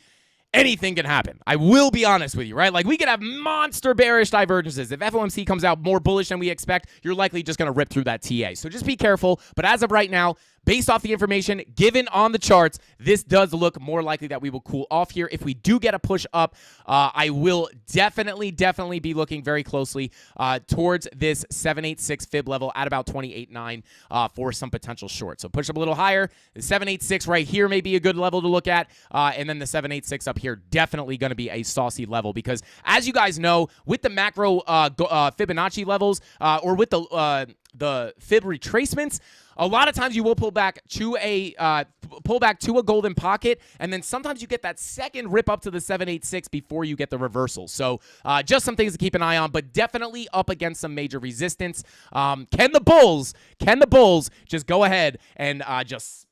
anything can happen. I will be honest with you, right? Like, we could have monster bearish divergences. If FOMC comes out more bullish than we expect, you're likely just going to rip through that TA. So just be careful. But as of right now, based off the information given on the charts, this does look more likely that we will cool off here. If we do get a push up, I will definitely be looking very closely towards this 786 fib level at about 28.9 for some potential short. So push up a little higher. The 786 right here may be a good level to look at, and then the 786 up here definitely going to be a saucy level, because as you guys know, with the macro Fibonacci levels or with the fib retracements, a lot of times you will pull back to a golden pocket, and then sometimes you get that second rip up to the 786 before you get the reversal. So just some things to keep an eye on, but definitely up against some major resistance. Can the bulls just go ahead and just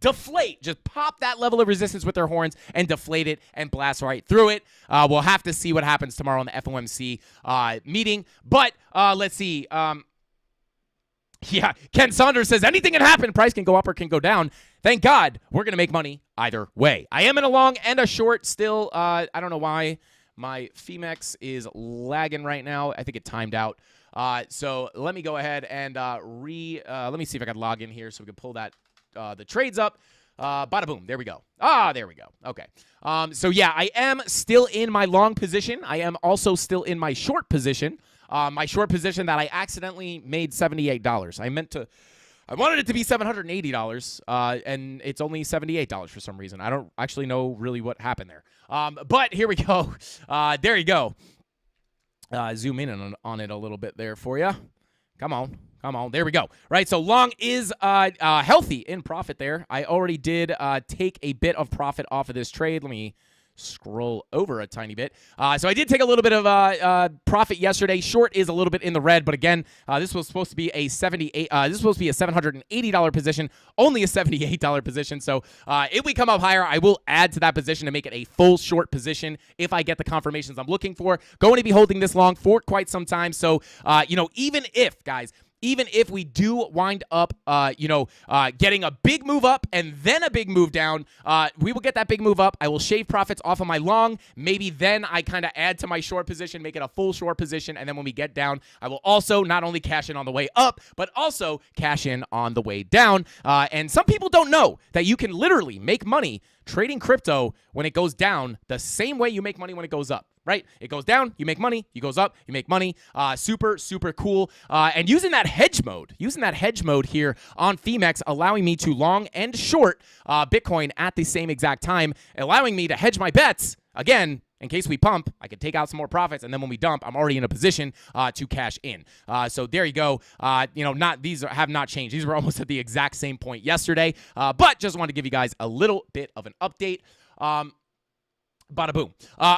deflate, just pop that level of resistance with their horns and deflate it and blast right through it? We'll have to see what happens tomorrow in the FOMC meeting, but let's see. Yeah, Ken Saunders says anything can happen. Price can go up or can go down. Thank God we're going to make money either way. I am in a long and a short still. I don't know why my Femex is lagging right now. I think it timed out. So let me go ahead and let me see if I can log in here so we can pull that the trades up. Bada boom. There we go. There we go. Okay. So yeah, I am still in my long position. I am also still in my short position. My short position that I accidentally made $78. I wanted it to be $780, and it's only $78 for some reason. I don't actually know really what happened there. But here we go. There you go. Zoom in on it a little bit there for you. Come on. There we go. Right, so long is healthy in profit there. I already did take a bit of profit off of this trade. Let me scroll over a tiny bit. So I did take a little bit of profit yesterday. Short is a little bit in the red, but again, this was supposed to be a $780 position, only a $78 position. So if we come up higher, I will add to that position to make it a full short position if I get the confirmations I'm looking for. Going to be holding this long for quite some time. So, even if, guys, even if we do wind up, getting a big move up and then a big move down, we will get that big move up. I will shave profits off of my long. Maybe then I kind of add to my short position, make it a full short position. And then when we get down, I will also not only cash in on the way up, but also cash in on the way down. And some people don't know that you can literally make money trading crypto when it goes down the same way you make money when it goes up. Right? It goes down, you make money. It goes up, you make money. Super, super cool. And using that hedge mode here on Femex, allowing me to long and short Bitcoin at the same exact time, allowing me to hedge my bets. Again, in case we pump, I could take out some more profits, and then when we dump, I'm already in a position to cash in. So there you go. These have not changed. These were almost at the exact same point yesterday, but just wanted to give you guys a little bit of an update. Bada boom.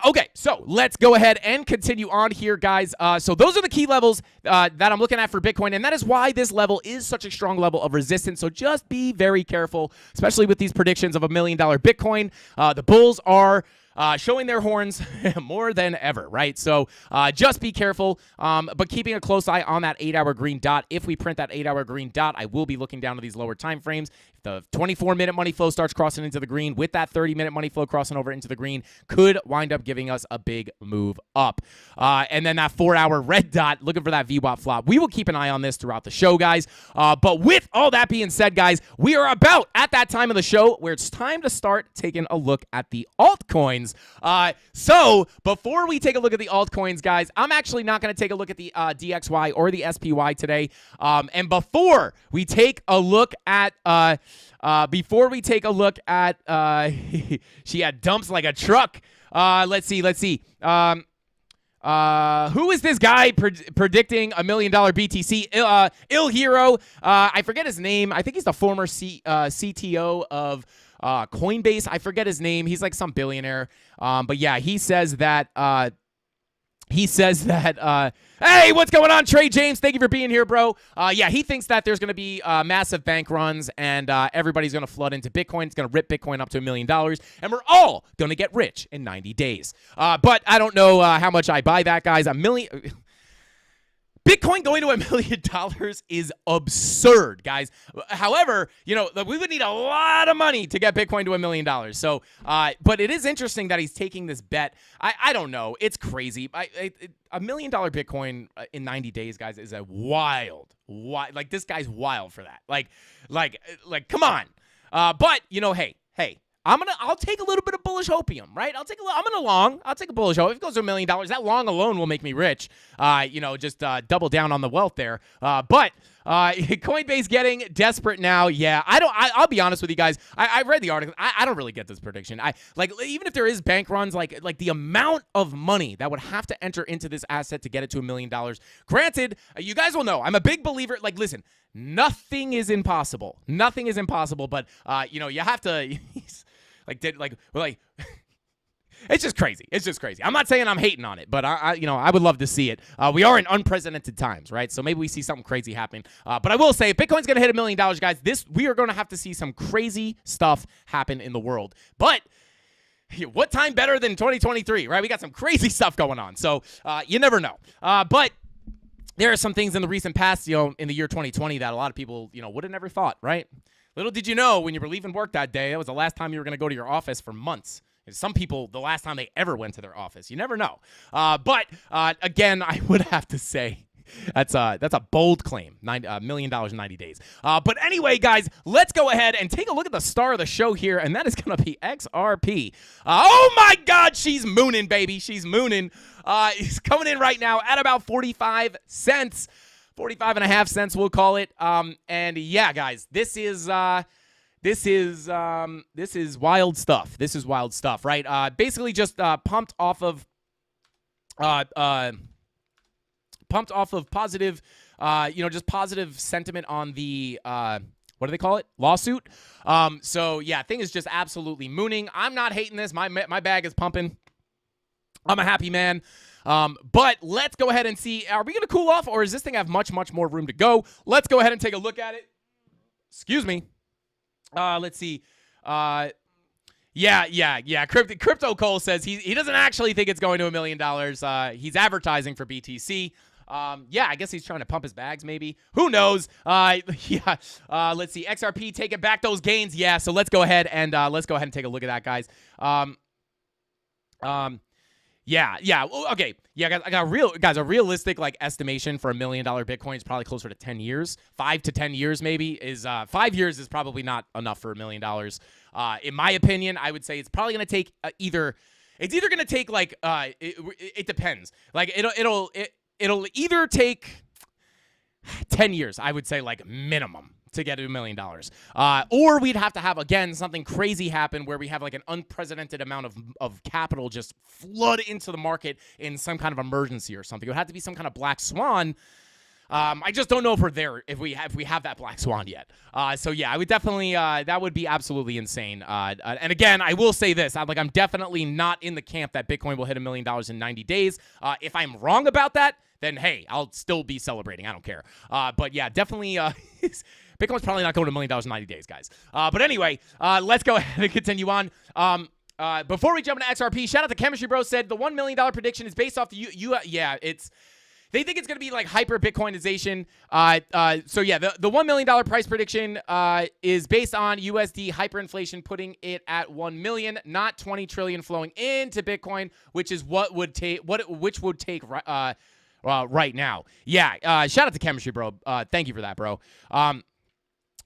Okay, so let's go ahead and continue on here, guys. So those are the key levels that I'm looking at for Bitcoin, and that is why this level is such a strong level of resistance. So just be very careful, especially with these predictions of $1 million Bitcoin. The bulls are showing their horns more than ever, right? So just be careful, but keeping a close eye on that 8-hour green dot. If we print that 8-hour green dot, I will be looking down to these lower time frames. If the 24-minute money flow starts crossing into the green, with that 30-minute money flow crossing over into the green, could wind up giving us a big move up. And then that 4-hour red dot, looking for that VWAP flop. We will keep an eye on this throughout the show, guys. But with all that being said, guys, we are about at that time of the show where it's time to start taking a look at the altcoins. So before we take a look at the altcoins, guys, I'm actually not going to take a look at the DXY or the SPY today. And before we take a look at she had dumps like a truck. Let's see. Who is this guy predicting $1 million BTC? Il Hero. I forget his name. I think he's the former CTO of Coinbase. I forget his name. He's like some billionaire. But yeah, he says that. Hey, what's going on, Trey James? Thank you for being here, bro. Yeah, he thinks that there's going to be massive bank runs and everybody's going to flood into Bitcoin. It's going to rip Bitcoin up to $1 million, and we're all going to get rich in 90 days. But I don't know how much I buy that, guys. Bitcoin going to $1 million is absurd, guys. However, we would need a lot of money to get Bitcoin to $1 million. So, but it is interesting that he's taking this bet. I don't know. It's crazy. $1 million Bitcoin in 90 days, guys, is a wild. Like, this guy's wild for that. Like, come on. But hey. I'll take a little bit of bullish hopium, right? I'll take a bullish hope. If it goes to $1 million, that long alone will make me rich. Just double down on the wealth there. But Coinbase getting desperate now. Yeah, I'll be honest with you guys. I read the article. I don't really get this prediction. Even if there is bank runs, like the amount of money that would have to enter into this asset to get it to $1 million. Granted, you guys will know I'm a big believer. Like, listen, nothing is impossible. Nothing is impossible. But you have to. It's just crazy. It's just crazy. I'm not saying I'm hating on it, but I would love to see it. We are in unprecedented times, right? So maybe we see something crazy happening. But I will say, if Bitcoin's going to hit $1 million, guys, we are going to have to see some crazy stuff happen in the world. But what time better than 2023, right? We got some crazy stuff going on. So you never know. But there are some things in the recent past, in the year 2020 that a lot of people, would have never thought, right? Little did you know, when you were leaving work that day, that was the last time you were going to go to your office for months. And some people, the last time they ever went to their office. You never know. But again, I would have to say that's a bold claim. $1 million in 90 days. But anyway, guys, let's go ahead and take a look at the star of the show here, and that is going to be XRP. Oh my God, she's mooning, baby. She's mooning. It's coming in right now at about 45 cents. 45.5 cents, we'll call it. And yeah, guys, this is wild stuff. This is wild stuff, right? Basically, just pumped off of positive, just positive sentiment on the what do they call it? Lawsuit. So yeah, thing is just absolutely mooning. I'm not hating this. My bag is pumping. I'm a happy man. But let's go ahead and see, are we going to cool off, or does this thing have much, much more room to go? Let's go ahead and take a look at it. Excuse me. Let's see. Yeah. Crypto Cole says he doesn't actually think it's going to $1 million. He's advertising for BTC. Yeah, I guess he's trying to pump his bags, maybe. Who knows? Let's see. XRP taking back those gains. Yeah, so let's go ahead and take a look at that, guys. Yeah. Okay. Yeah, I got a realistic like estimation for $1 million Bitcoin is probably closer to 10 years. 5 to 10 years maybe is 5 years is probably not enough for $1 million. In my opinion, I would say it's probably going to take it's either going to take like it depends. Like it'll either take 10 years, I would say, like minimum, to get to $1 million. Or we'd have to have, again, something crazy happen where we have like an unprecedented amount of capital just flood into the market in some kind of emergency or something. It would have to be some kind of black swan. I just don't know if we're there, if we have that black swan yet. So yeah, I would definitely, that would be absolutely insane. And again, I will say this, I'm definitely not in the camp that Bitcoin will hit $1 million in 90 days. If I'm wrong about that, then hey, I'll still be celebrating. I don't care. But yeah, definitely, Bitcoin's probably not going to $1 million in 90 days, guys. But anyway, let's go ahead and continue on. Before we jump into XRP, shout out to Chemistry Bro, said the $1 million prediction is based off they think it's going to be like hyper Bitcoinization. So yeah, the $1 million price prediction is based on USD hyperinflation, putting it at 1 million, not 20 trillion flowing into Bitcoin, which is what would take right now. Yeah, shout out to Chemistry Bro. Thank you for that, bro.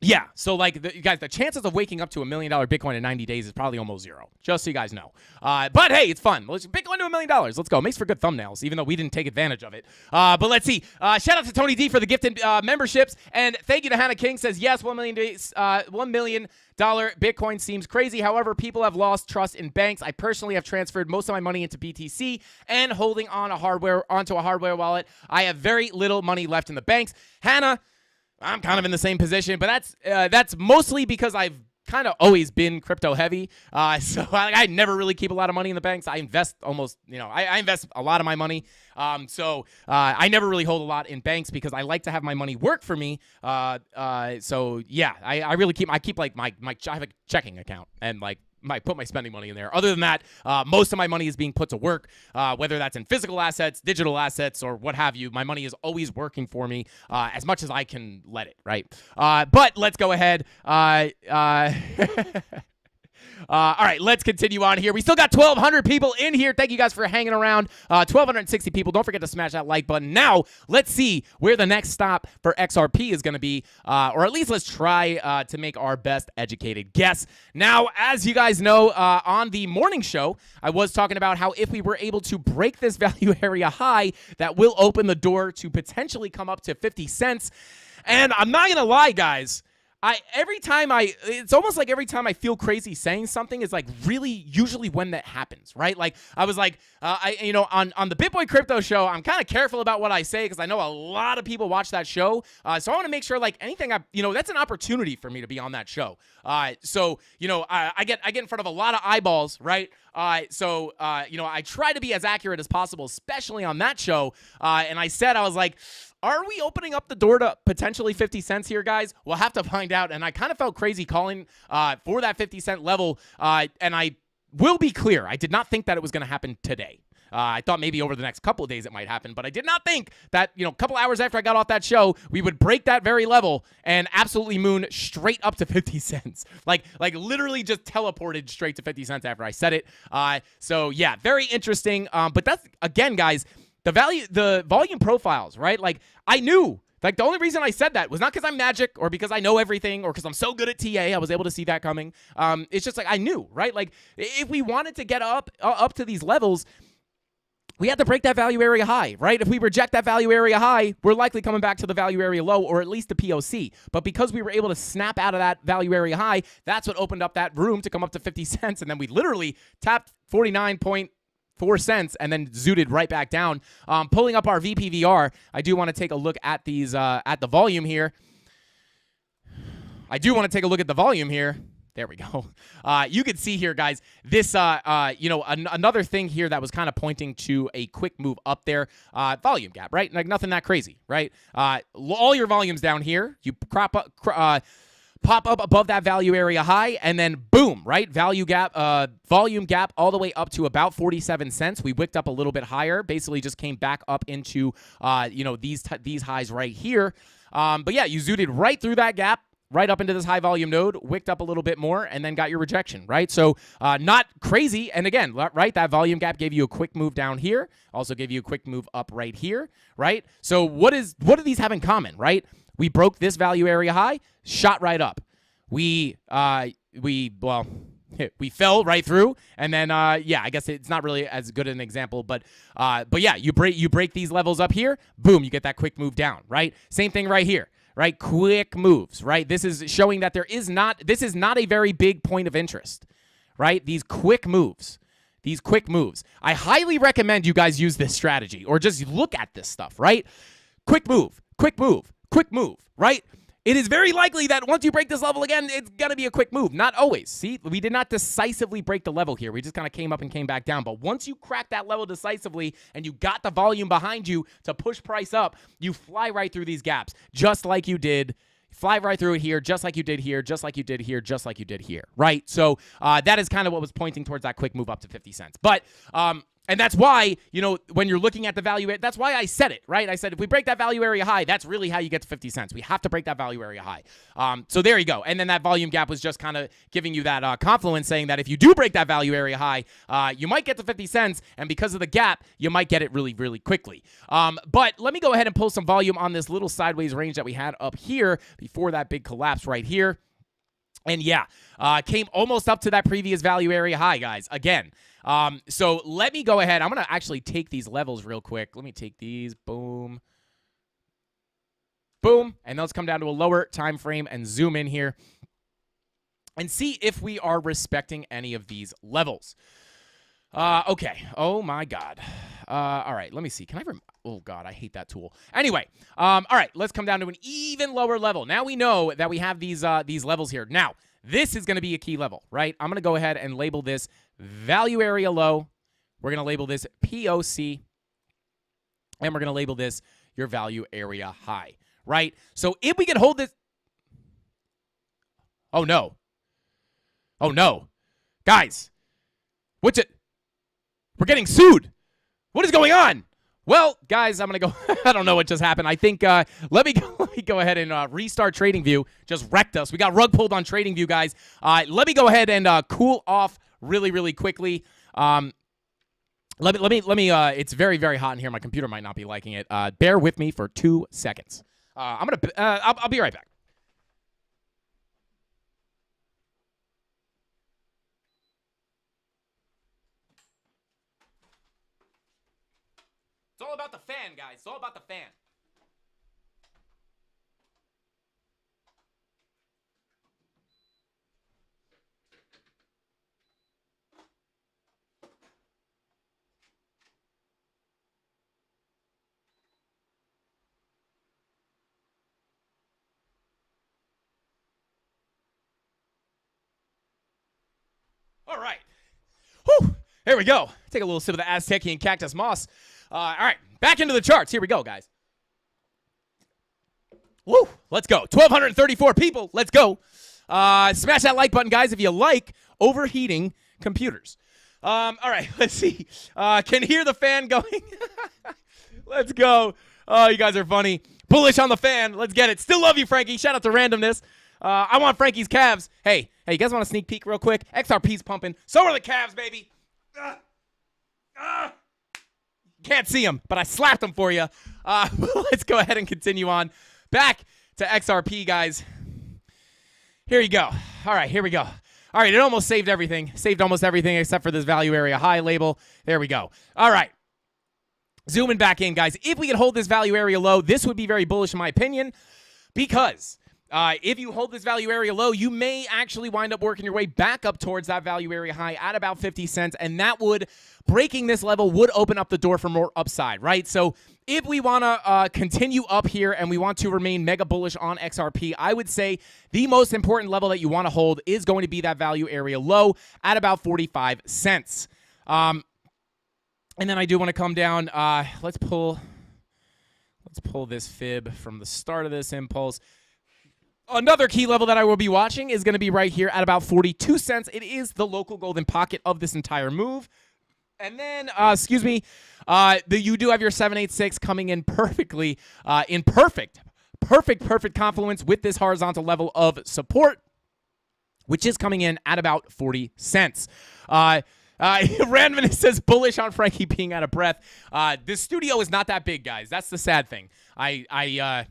Yeah, so like, guys, the chances of waking up to $1 million Bitcoin in 90 days is probably almost zero, just so you guys know. But hey, it's fun. Let's Bitcoin to $1 million. Let's go. Makes for good thumbnails, even though we didn't take advantage of it. But let's see. Shout out to Tony D for the gifted memberships, and thank you to Hannah King. Says yes, $1 million Bitcoin seems crazy. However, people have lost trust in banks. I personally have transferred most of my money into BTC and holding onto a hardware wallet. I have very little money left in the banks. Hannah, I'm kind of in the same position, but that's mostly because I've kind of always been crypto heavy. So I never really keep a lot of money in the banks. I invest almost, I invest a lot of my money. So I never really hold a lot in banks because I like to have my money work for me. So yeah, I really keep like I have a checking account and like I put my spending money in there. Other than that, most of my money is being put to work, whether that's in physical assets, digital assets, or what have you. My money is always working for me as much as I can let it, right? But let's go ahead. All right, let's continue on here. We still got 1,200 people in here. Thank you guys for hanging around. 1,260 people. Don't forget to smash that like button. Now, let's see where the next stop for XRP is going to be, or at least let's try to make our best educated guess. Now, as you guys know, on the morning show, I was talking about how if we were able to break this value area high, that will open the door to potentially come up to 50 cents. And I'm not going to lie, guys. It's almost like every time I feel crazy saying something is like really usually when that happens, right? Like I was like, on the BitBoy Crypto Show, I'm kind of careful about what I say because I know a lot of people watch that show. So I want to make sure like anything that's an opportunity for me to be on that show. So I get in front of a lot of eyeballs, right? So I try to be as accurate as possible, especially on that show. And I was like, are we opening up the door to potentially 50 cents here, guys? We'll have to find out. And I kind of felt crazy calling for that 50 cent level. And I will be clear, I did not think that it was going to happen today. I thought maybe over the next couple of days it might happen, but I did not think that, a couple hours after I got off that show, we would break that very level and absolutely moon straight up to 50 cents. Like literally just teleported straight to 50 cents after I said it. So yeah, very interesting. But that's, again, guys, the volume profiles, right? Like I knew, like the only reason I said that was not because I'm magic or because I know everything or because I'm so good at TA. I was able to see that coming. It's just like I knew, right? Like if we wanted to get up to these levels, we had to break that value area high, right? If we reject that value area high, we're likely coming back to the value area low or at least the POC. But because we were able to snap out of that value area high, that's what opened up that room to come up to 50 cents. And then we literally tapped 49.4 cents and then zooted right back down. Pulling up our VPVR, I do want to take a look at these at the volume here. I do want to take a look at the volume here. There we go. You can see here, guys, this, another thing here that was kind of pointing to a quick move up there, volume gap, right? Like nothing that crazy, right? All your volumes down here, you pop up above that value area high, and then boom, right? Volume gap all the way up to about 47 cents. We wicked up a little bit higher, basically just came back up into, these highs right here. But yeah, you zooted right through that gap, right up into this high volume node, wicked up a little bit more, and then got your rejection, right? So not crazy. And again, right, that volume gap gave you a quick move down here, also gave you a quick move up right here, right? So what do these have in common, right? We broke this value area high, shot right up. We fell right through, and then I guess it's not really as good an example, but yeah, you break these levels up here, boom, you get that quick move down, right? Same thing right here. Right? Quick moves, right? This is showing that this is not a very big point of interest, right? These quick moves. I highly recommend you guys use this strategy or just look at this stuff, right? Quick move, right? It is very likely that once you break this level again, it's going to be a quick move. Not always. See, we did not decisively break the level here. We just kind of came up and came back down. But once you crack that level decisively and you got the volume behind you to push price up, you fly right through these gaps, just like you did. Fly right through it here, just like you did here, just like you did here, just like you did here, right? So that is kind of what was pointing towards that quick move up to 50 cents. But and that's why, when you're looking at the value, that's why I said it, right? I said, if we break that value area high, that's really how you get to 50 cents. We have to break that value area high. So there you go. And then that volume gap was just kind of giving you that confluence, saying that if you do break that value area high, you might get to 50 cents. And because of the gap, you might get it really, really quickly. But let me go ahead and pull some volume on this little sideways range that we had up here before that big collapse right here. And yeah, came almost up to that previous value area high, guys. Again. So let me go ahead. I'm going to actually take these levels real quick. Let me take these. Boom. Boom. And let's come down to a lower time frame and zoom in here and see if we are respecting any of these levels. Okay. Oh my God. All right. Let me see. Can I oh God, I hate that tool. Anyway. All right. Let's come down to an even lower level. Now we know that we have these levels here. Now, this is going to be a key level, right? I'm going to go ahead and label this value area low. We're going to label this POC. And we're going to label this your value area high, right? So if we can hold this. Oh, no. Oh, no. Guys, what's it? We're getting sued. What is going on? Well, guys, I'm going to go. I don't know what just happened. I think let me go ahead and restart TradingView. Just wrecked us. We got rug pulled on TradingView, guys. Let me go ahead and cool off really, really quickly. Let me. It's very, very hot in here. My computer might not be liking it. Bear with me for 2 seconds. I'll be right back. It's all about the fan, guys. It's all about the fan. All right. Whew. There we go. Take a little sip of the Aztecian cactus moss. All right, back into the charts. Here we go, guys. Woo, let's go. 1,234 people. Let's go. Smash that like button, guys, if you like overheating computers. All right, let's see. Can hear the fan going. Let's go. Oh, you guys are funny. Bullish on the fan. Let's get it. Still love you, Frankie. Shout out to randomness. I want Frankie's Cavs. Hey, you guys want a sneak peek real quick? XRP's pumping. So are the Cavs, baby. Can't see them, but I slapped them for you. Let's go ahead and continue on. Back to XRP, guys. Here you go. All right, here we go. All right, it almost saved everything. Saved almost everything except for this value area high label. There we go. All right. Zooming back in, guys. If we could hold this value area low, this would be very bullish in my opinion because If you hold this value area low, you may actually wind up working your way back up towards that value area high at about 50 cents, and that would, breaking this level would open up the door for more upside, right? So if we want to continue up here and we want to remain mega bullish on XRP, I would say the most important level that you want to hold is going to be that value area low at about 45 cents. And then I do want to come down. Let's pull this fib from the start of this impulse. Another key level that I will be watching is going to be right here at about 42 cents. It is the local golden pocket of this entire move. And then, you do have your 786 coming in perfectly, in perfect confluence with this horizontal level of support, which is coming in at about 40 cents. Randman says bullish on Frankie being out of breath. This studio is not that big, guys. That's the sad thing. I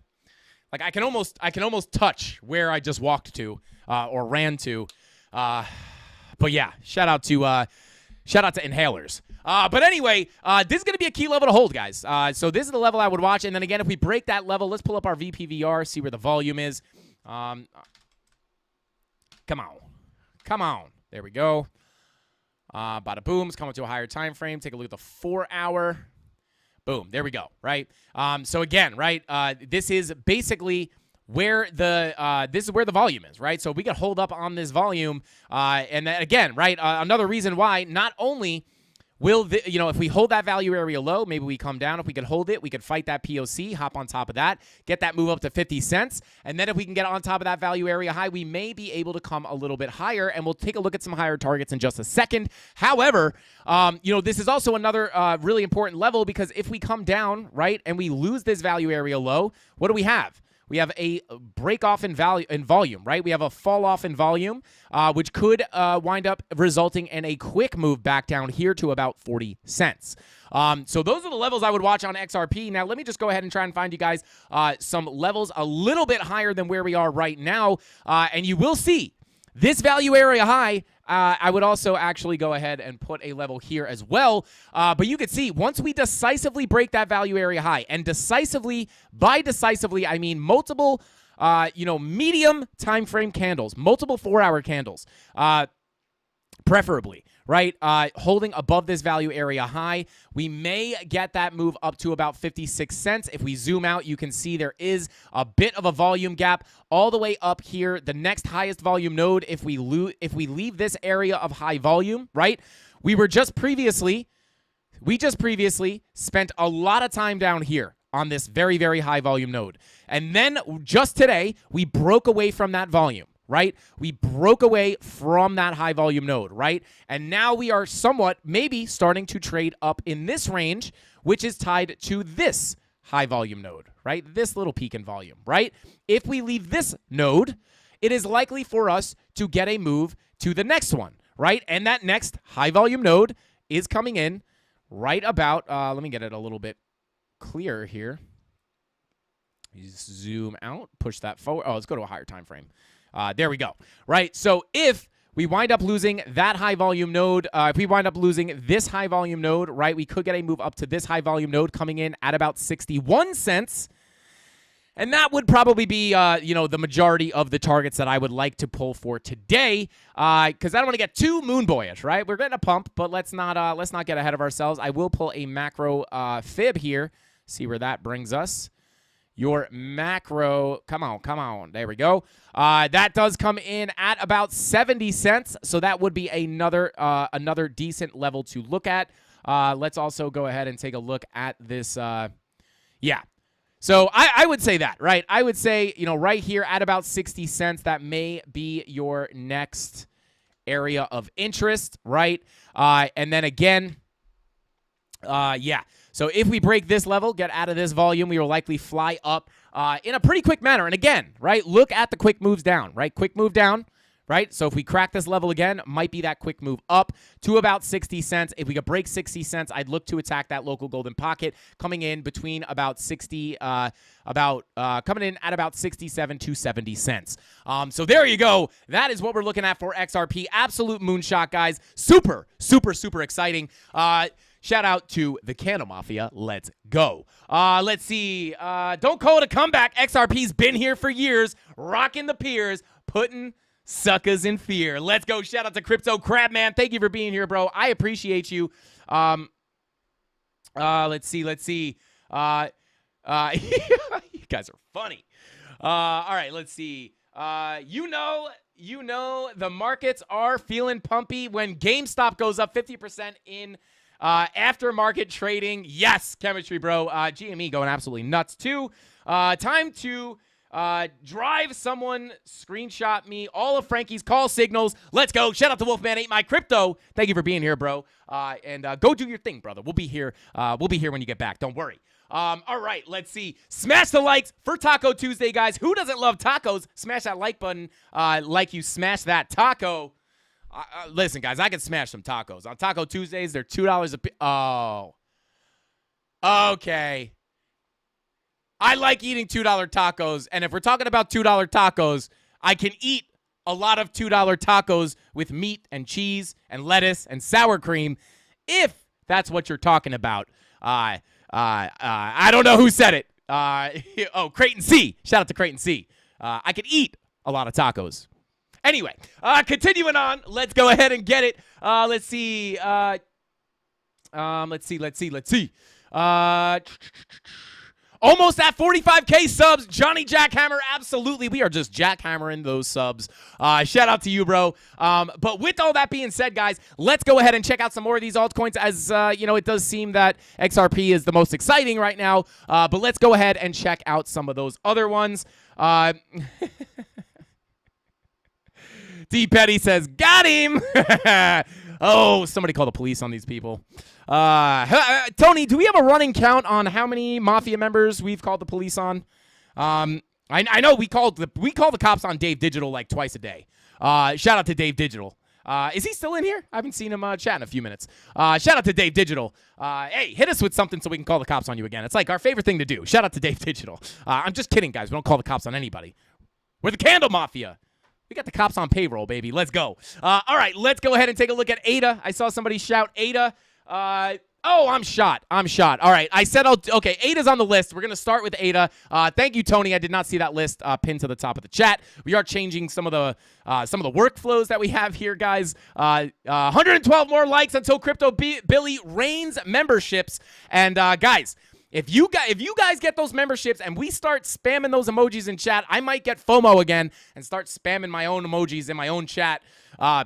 can almost touch where I just walked to or ran to. But yeah, shout out to inhalers. But anyway, this is going to be a key level to hold, guys. So this is the level I would watch. And then again, if we break that level, let's pull up our VPVR, see where the volume is. Come on. There we go. Bada boom. It's coming to a higher time frame. Take a look at the 4-hour. Boom. There we go. Right. So again, right. This is basically where the volume is, right? So we can hold up on this volume, and then again, right. Another reason why not only will if we hold that value area low, maybe we come down. If we could hold it, we could fight that POC, hop on top of that, get that move up to 50 cents, and then if we can get on top of that value area high, we may be able to come a little bit higher, and we'll take a look at some higher targets in just a second. However, this is also another really important level, because if we come down, right, and we lose this value area low, what do we have? We have a break off in volume, right? We have a fall off in volume, which could wind up resulting in a quick move back down here to about 40 cents. So those are the levels I would watch on XRP. Now, let me just go ahead and try and find you guys some levels a little bit higher than where we are right now. And you will see this value area high. I would also actually go ahead and put a level here as well. But you can see once we decisively break that value area high, and by decisively, I mean multiple, medium time frame candles, multiple 4-hour candles, preferably, right? Holding above this value area high, we may get that move up to about 56 cents. If we zoom out, you can see there is a bit of a volume gap all the way up here. The next highest volume node, if we leave this area of high volume, right? We just previously spent a lot of time down here on this very, very high volume node. And then just today, we broke away from that volume. Right? We broke away from that high volume node, right? And now we are somewhat maybe starting to trade up in this range, which is tied to this high volume node, right? This little peak in volume, right? If we leave this node, it is likely for us to get a move to the next one, right? And that next high volume node is coming in right about, let me get it a little bit clearer here. Zoom out, push that forward. Oh, let's go to a higher time frame. There we go, right? So if we wind up losing that high volume node, if we wind up losing this high volume node, right, we could get a move up to this high volume node coming in at about 61 cents. And that would probably be, the majority of the targets that I would like to pull for today, because I don't want to get too moon boyish, right? We're getting a pump, but let's not get ahead of ourselves. I will pull a macro fib here, see where that brings us. Your macro, come on. There we go. That does come in at about 70 cents. So that would be another decent level to look at. Let's also go ahead and take a look at this. Yeah. So I would say that, right? I would say, right here at about 60 cents, that may be your next area of interest, right? And then again, yeah. So if we break this level, get out of this volume, we will likely fly up in a pretty quick manner. And again, right, look at the quick moves down, right? Quick move down, right? So if we crack this level again, might be that quick move up to about 60 cents. If we could break 60 cents, I'd look to attack that local golden pocket coming in between about 60, coming in at about 67 to 70 cents. So there you go. That is what we're looking at for XRP. Absolute moonshot, guys. Super, super, super exciting. shout out to the CandleMafia. Let's go. Let's see. Don't call it a comeback. XRP's been here for years, rocking the piers, putting suckers in fear. Let's go. Shout out to Crypto Crabman. Thank you for being here, bro. I appreciate you. Let's see. You guys are funny. All right, let's see. You know, the markets are feeling pumpy when GameStop goes up 50% in aftermarket trading. Yes, chemistry, bro. GME going absolutely nuts, too. Time to drive someone, screenshot me all of Frankie's call signals. Let's go. Shout out to Wolfman 8 My Crypto. Thank you for being here, bro. And go do your thing, brother. We'll be here. We'll be here when you get back. Don't worry. All right, let's see. Smash the likes for Taco Tuesday, guys. Who doesn't love tacos? Smash that like button like you smash that taco. Listen, guys, I can smash some tacos. On Taco Tuesdays, they're $2 a piece. Oh. Okay. I like eating $2 tacos, and if we're talking about $2 tacos, I can eat a lot of $2 tacos with meat and cheese and lettuce and sour cream, if that's what you're talking about. I don't know who said it. Creighton C. Shout out to Creighton C. I can eat a lot of tacos. Anyway, continuing on, let's go ahead and get it. Let's see. Almost at 45K subs. Johnny Jackhammer, absolutely. We are just jackhammering those subs. Shout out to you, bro. But with all that being said, guys, let's go ahead and check out some more of these altcoins as, it does seem that XRP is the most exciting right now. But let's go ahead and check out some of those other ones. D. Petty says, got him. Oh, somebody call the police on these people. Tony, do we have a running count on how many Mafia members we've called the police on? I know we call the cops on Dave Digital like twice a day. Shout out to Dave Digital. Is he still in here? I haven't seen him chat in a few minutes. Shout out to Dave Digital. Hey, hit us with something so we can call the cops on you again. It's like our favorite thing to do. Shout out to Dave Digital. I'm just kidding, guys. We don't call the cops on anybody. We're the CandleMafia. We got the cops on payroll, baby. Let's go. All right, let's go ahead and take a look at ADA. I saw somebody shout ADA. I'm shot. All right, I said, okay, ADA's on the list. We're going to start with ADA. Thank you, Tony. I did not see that list pinned to the top of the chat. We are changing some of the workflows that we have here, guys. 112 more likes until Crypto Billy rains memberships. And, guys, If you guys get those memberships and we start spamming those emojis in chat, I might get FOMO again and start spamming my own emojis in my own chat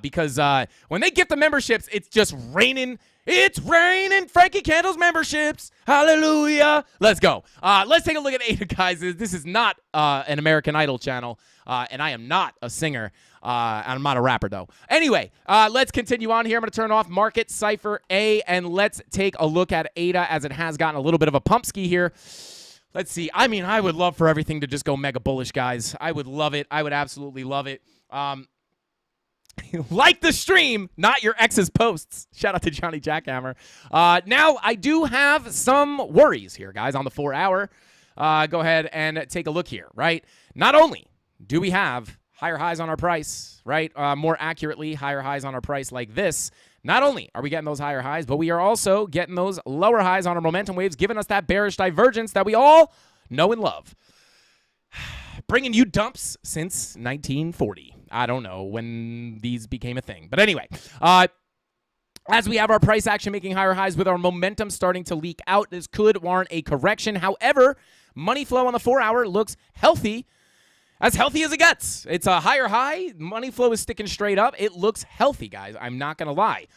because when they get the memberships, it's just raining. It's raining Frankie Candles memberships. Hallelujah. Let's go. Let's take a look at ADA, guys. This is not an American Idol channel, and I am not a singer. I'm not a rapper, though. Anyway, let's continue on here. I'm going to turn off Market Cypher A, and let's take a look at ADA as it has gotten a little bit of a pump ski here. Let's see. I mean, I would love for everything to just go mega bullish, guys. I would love it. I would absolutely love it. Like the stream, not your ex's posts. Shout out to Johnny Jackhammer. Now, I do have some worries here, guys, on the 4-hour. Go ahead and take a look here, right? Not only do we have higher highs on our price, right? More accurately, higher highs on our price like this. Not only are we getting those higher highs, but we are also getting those lower highs on our momentum waves, giving us that bearish divergence that we all know and love. Bringing you dumps since 1940. I don't know when these became a thing. But anyway, as we have our price action making higher highs with our momentum starting to leak out, this could warrant a correction. However, money flow on the 4-hour looks healthy. As healthy as it gets. It's a higher high. Money flow is sticking straight up. It looks healthy, guys. I'm not going to lie.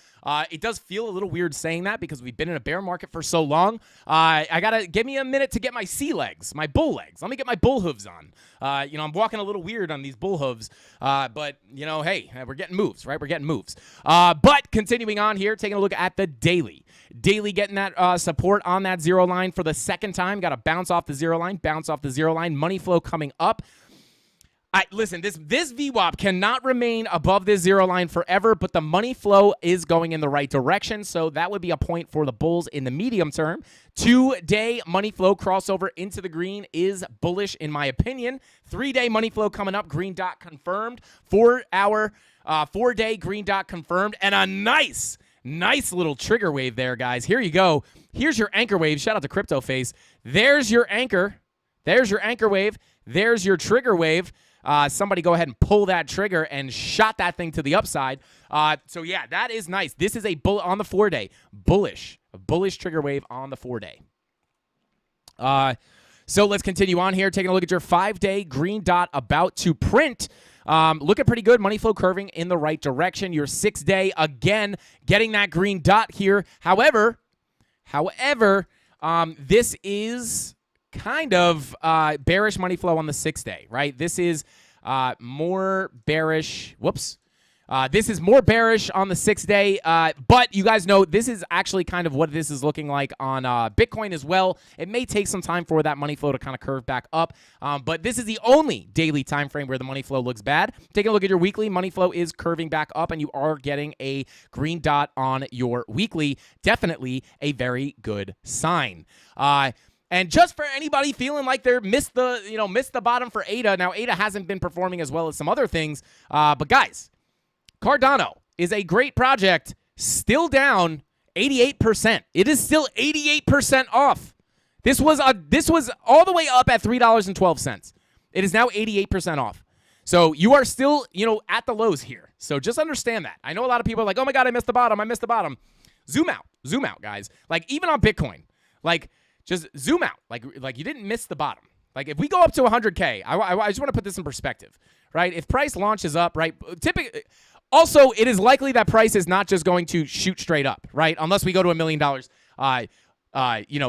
It does feel a little weird saying that because we've been in a bear market for so long. I got to give me a minute to get my sea legs, my bull legs. Let me get my bull hooves on. I'm walking a little weird on these bull hooves. But, hey, we're getting moves, right? We're getting moves. But continuing on here, taking a look at the daily. Daily getting that support on that zero line for the second time. Got to bounce off the zero line. Money flow coming up. Listen, this VWAP cannot remain above this zero line forever, but the money flow is going in the right direction, so that would be a point for the bulls in the medium term. 2-day money flow crossover into the green is bullish in my opinion. 3-day money flow coming up, green dot confirmed. 4-hour, 4-day green dot confirmed, and a nice Nice little trigger wave there, guys. Here you go. Here's your anchor wave. Shout out to Crypto Face. There's your anchor. There's your anchor wave. There's your trigger wave. Somebody go ahead and pull that trigger and shot that thing to the upside. So, yeah, that is nice. This is a bull on the 4-day. Bullish. A bullish trigger wave on the 4-day. So let's continue on here. Taking a look at your 5-day green dot about to print. Looking pretty good. Money flow curving in the right direction. Your 6-day, again, getting that green dot here. However, this is kind of bearish money flow on the 6-day, right? This is more bearish. Whoops. This is more bearish on the 6-day, but you guys know this is actually kind of what this is looking like on Bitcoin as well. It may take some time for that money flow to kind of curve back up, but this is the only daily time frame where the money flow looks bad. Taking a look at your weekly, money flow is curving back up, and you are getting a green dot on your weekly. Definitely a very good sign. And just for anybody feeling like they're missed the bottom for ADA. Now, ADA hasn't been performing as well as some other things, but guys, Cardano is a great project, still down 88%. It is still 88% off. This was all the way up at $3.12. It is now 88% off. So you are still, at the lows here. So just understand that. I know a lot of people are like, "Oh my god, I missed the bottom. I missed the bottom." Zoom out, guys. Like even on Bitcoin, like just zoom out. Like you didn't miss the bottom. Like if we go up to 100K, I just want to put this in perspective, right? If price launches up, right? Typically. Also, it is likely that price is not just going to shoot straight up, right? Unless we go to $1 million,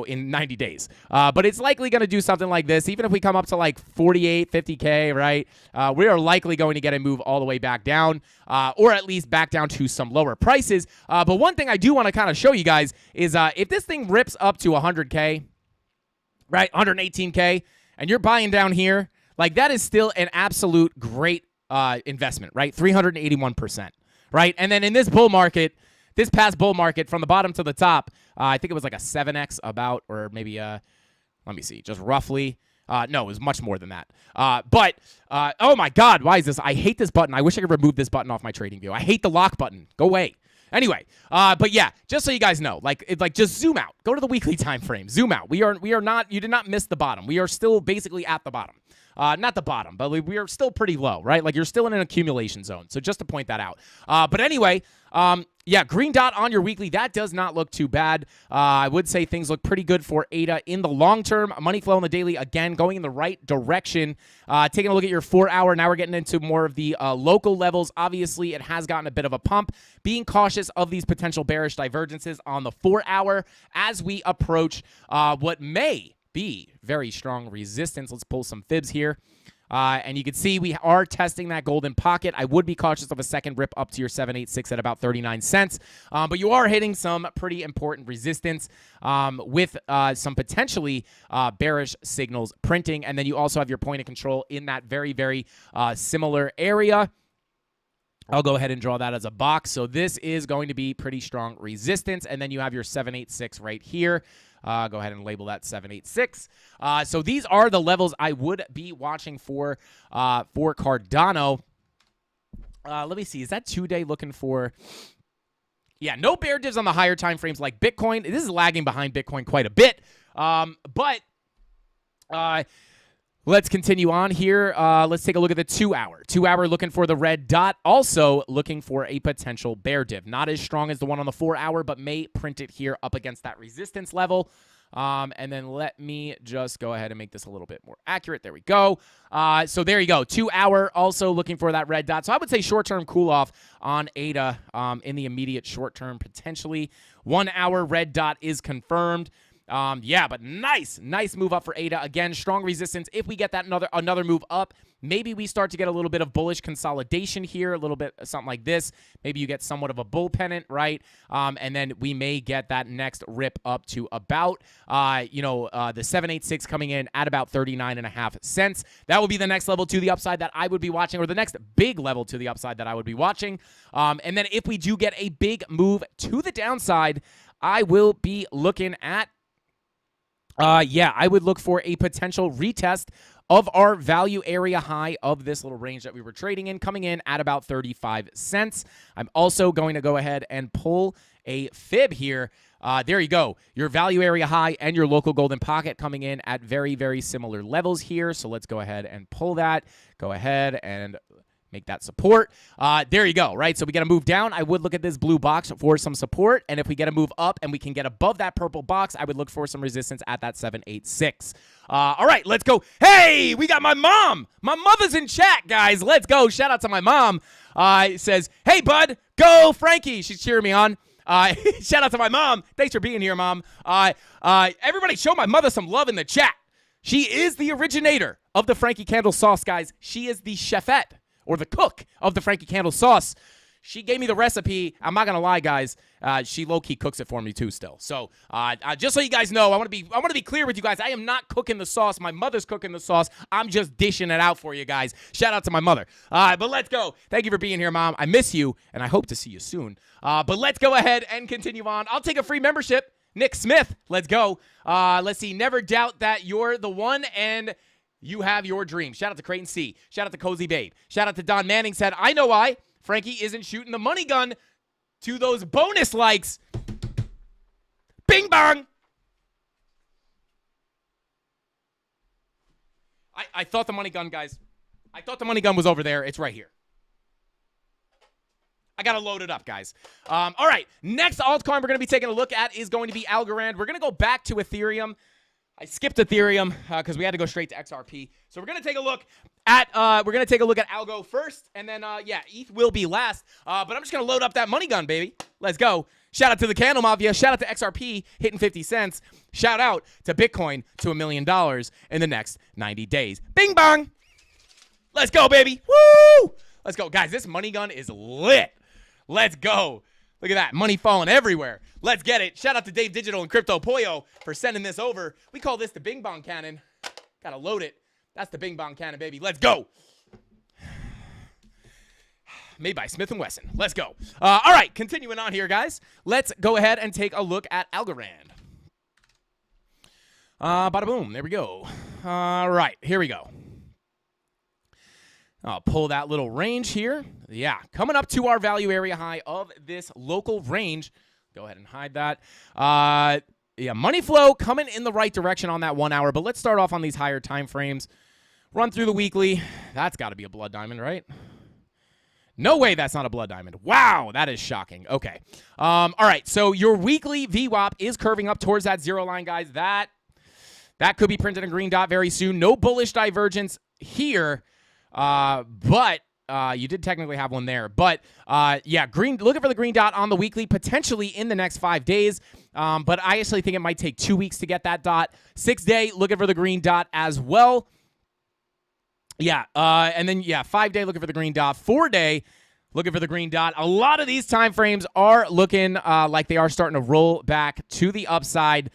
in 90 days. But it's likely going to do something like this. Even if we come up to like 48, 50K, right? We are likely going to get a move all the way back down, or at least back down to some lower prices. But one thing I do want to kind of show you guys is if this thing rips up to 100K, right? 118K, and you're buying down here, like that is still an absolute great investment, right? 381%, right? And then in this bull market, this past bull market from the bottom to the top, I think it was like a 7x about, or maybe let me see, just roughly. No, it was much more than that. But oh my God, why is this? I hate this button. I wish I could remove this button off my trading view. I hate the lock button. Go away. Anyway, but yeah, just so you guys know, like just zoom out. Go to the weekly time frame. Zoom out. We are not. You did not miss the bottom. We are still basically at the bottom. Not the bottom, but we are still pretty low, right? Like you're still in an accumulation zone. So just to point that out. But anyway, yeah, green dot on your weekly. That does not look too bad. I would say things look pretty good for ADA in the long term. Money flow on the daily, again, going in the right direction. Taking a look at your 4-hour. Now we're getting into more of the local levels. Obviously, it has gotten a bit of a pump. Being cautious of these potential bearish divergences on the 4-hour as we approach what may be very strong resistance. Let's pull some fibs here. And you can see we are testing that golden pocket. I would be cautious of a second rip up to your 786 at about 39 cents. But you are hitting some pretty important resistance with some potentially bearish signals printing. And then you also have your point of control in that very, very similar area. I'll go ahead and draw that as a box. So this is going to be pretty strong resistance. And then you have your 786 right here. Go ahead and label that 786. So these are the levels I would be watching for Cardano. Let me see. Is that 2-day looking for? Yeah, no bear divs on the higher time frames like Bitcoin. This is lagging behind Bitcoin quite a bit. But let's continue on here. Let's take a look at the 2-hour. 2-hour looking for the red dot. Also looking for a potential bear div. Not as strong as the one on the 4-hour, but may print it here up against that resistance level. And then let me just go ahead and make this a little bit more accurate. There we go. So there you go. 2-hour also looking for that red dot. So I would say short-term cool-off on ADA in the immediate short term potentially. 1-hour red dot is confirmed. Yeah, but nice move up for ADA. Again, strong resistance. If we get that another move up, maybe we start to get a little bit of bullish consolidation here, a little bit something like this. Maybe you get somewhat of a bull pennant, right? And then we may get that next rip up to about, the 786 coming in at about 39.5 cents. That will be the next level to the upside that I would be watching, or the next big level to the upside that I would be watching. And then if we do get a big move to the downside, I will be looking at I would look for a potential retest of our value area high of this little range that we were trading in, coming in at about 35 cents. I'm also going to go ahead and pull a fib here. There you go. Your value area high and your local golden pocket coming in at very, very similar levels here. So let's go ahead and pull that. Go ahead and make that support. There you go, right? So we got to move down. I would look at this blue box for some support. And if we get a move up and we can get above that purple box, I would look for some resistance at that 786. All right, let's go. Hey, we got my mom. My mother's in chat, guys. Let's go. Shout out to my mom. It says, hey, bud, go Frankie. She's cheering me on. Shout out to my mom. Thanks for being here, Mom. Everybody show my mother some love in the chat. She is the originator of the Frankie Candle sauce, guys. She is the chefette or the cook of the Frankie Candle sauce. She gave me the recipe. I'm not gonna lie, guys. She low-key cooks it for me too, still. So, just so you guys know, I want to be clear with you guys. I am not cooking the sauce. My mother's cooking the sauce. I'm just dishing it out for you guys. Shout out to my mother. But let's go. Thank you for being here, Mom. I miss you, and I hope to see you soon. But let's go ahead and continue on. I'll take a free membership. Nick Smith, let's go. Let's see. Never doubt that you're the one and you have your dream. Shout out to Creighton C. Shout out to Cozy Babe. Shout out to Don Manning said, I know why. Frankie isn't shooting the money gun to those bonus likes. Bing bong. I thought the money gun, guys. I thought the money gun was over there. It's right here. I got to load it up, guys. All right. Next altcoin we're going to be taking a look at is going to be Algorand. We're going to go back to Ethereum. I skipped Ethereum because we had to go straight to XRP. So we're going to take a look at Algo first, and then ETH will be last. But I'm just going to load up that money gun, baby. Let's go. Shout out to the CandleMafia. Shout out to XRP hitting 50 cents. Shout out to Bitcoin to $1 million in the next 90 days. Bing bong. Let's go, baby. Woo! Let's go, guys. This money gun is lit. Let's go. Look at that. Money falling everywhere. Let's get it. Shout out to Dave Digital and Crypto Pollo for sending this over. We call this the Bing Bong Cannon. Gotta load it. That's the Bing Bong Cannon, baby. Let's go. Made by Smith & Wesson. Let's go. All right. Continuing on here, guys. Let's go ahead and take a look at Algorand. Bada boom. There we go. All right. Here we go. I'll pull that little range here. Yeah, coming up to our value area high of this local range. Go ahead and hide that. Money flow coming in the right direction on that 1 hour. But let's start off on these higher time frames. Run through the weekly. That's got to be a blood diamond, right? No way that's not a blood diamond. Wow, that is shocking. Okay. All right, so your weekly VWAP is curving up towards that zero line, guys. That could be printed in green dot very soon. No bullish divergence here. But you did technically have one there. But, green. Looking for the green dot on the weekly, potentially in the next 5 days. But I actually think it might take 2 weeks to get that dot. 6 day, looking for the green dot as well. Yeah, and then, 5 day, looking for the green dot. 4 day, looking for the green dot. A lot of these time frames are looking like they are starting to roll back to the upside.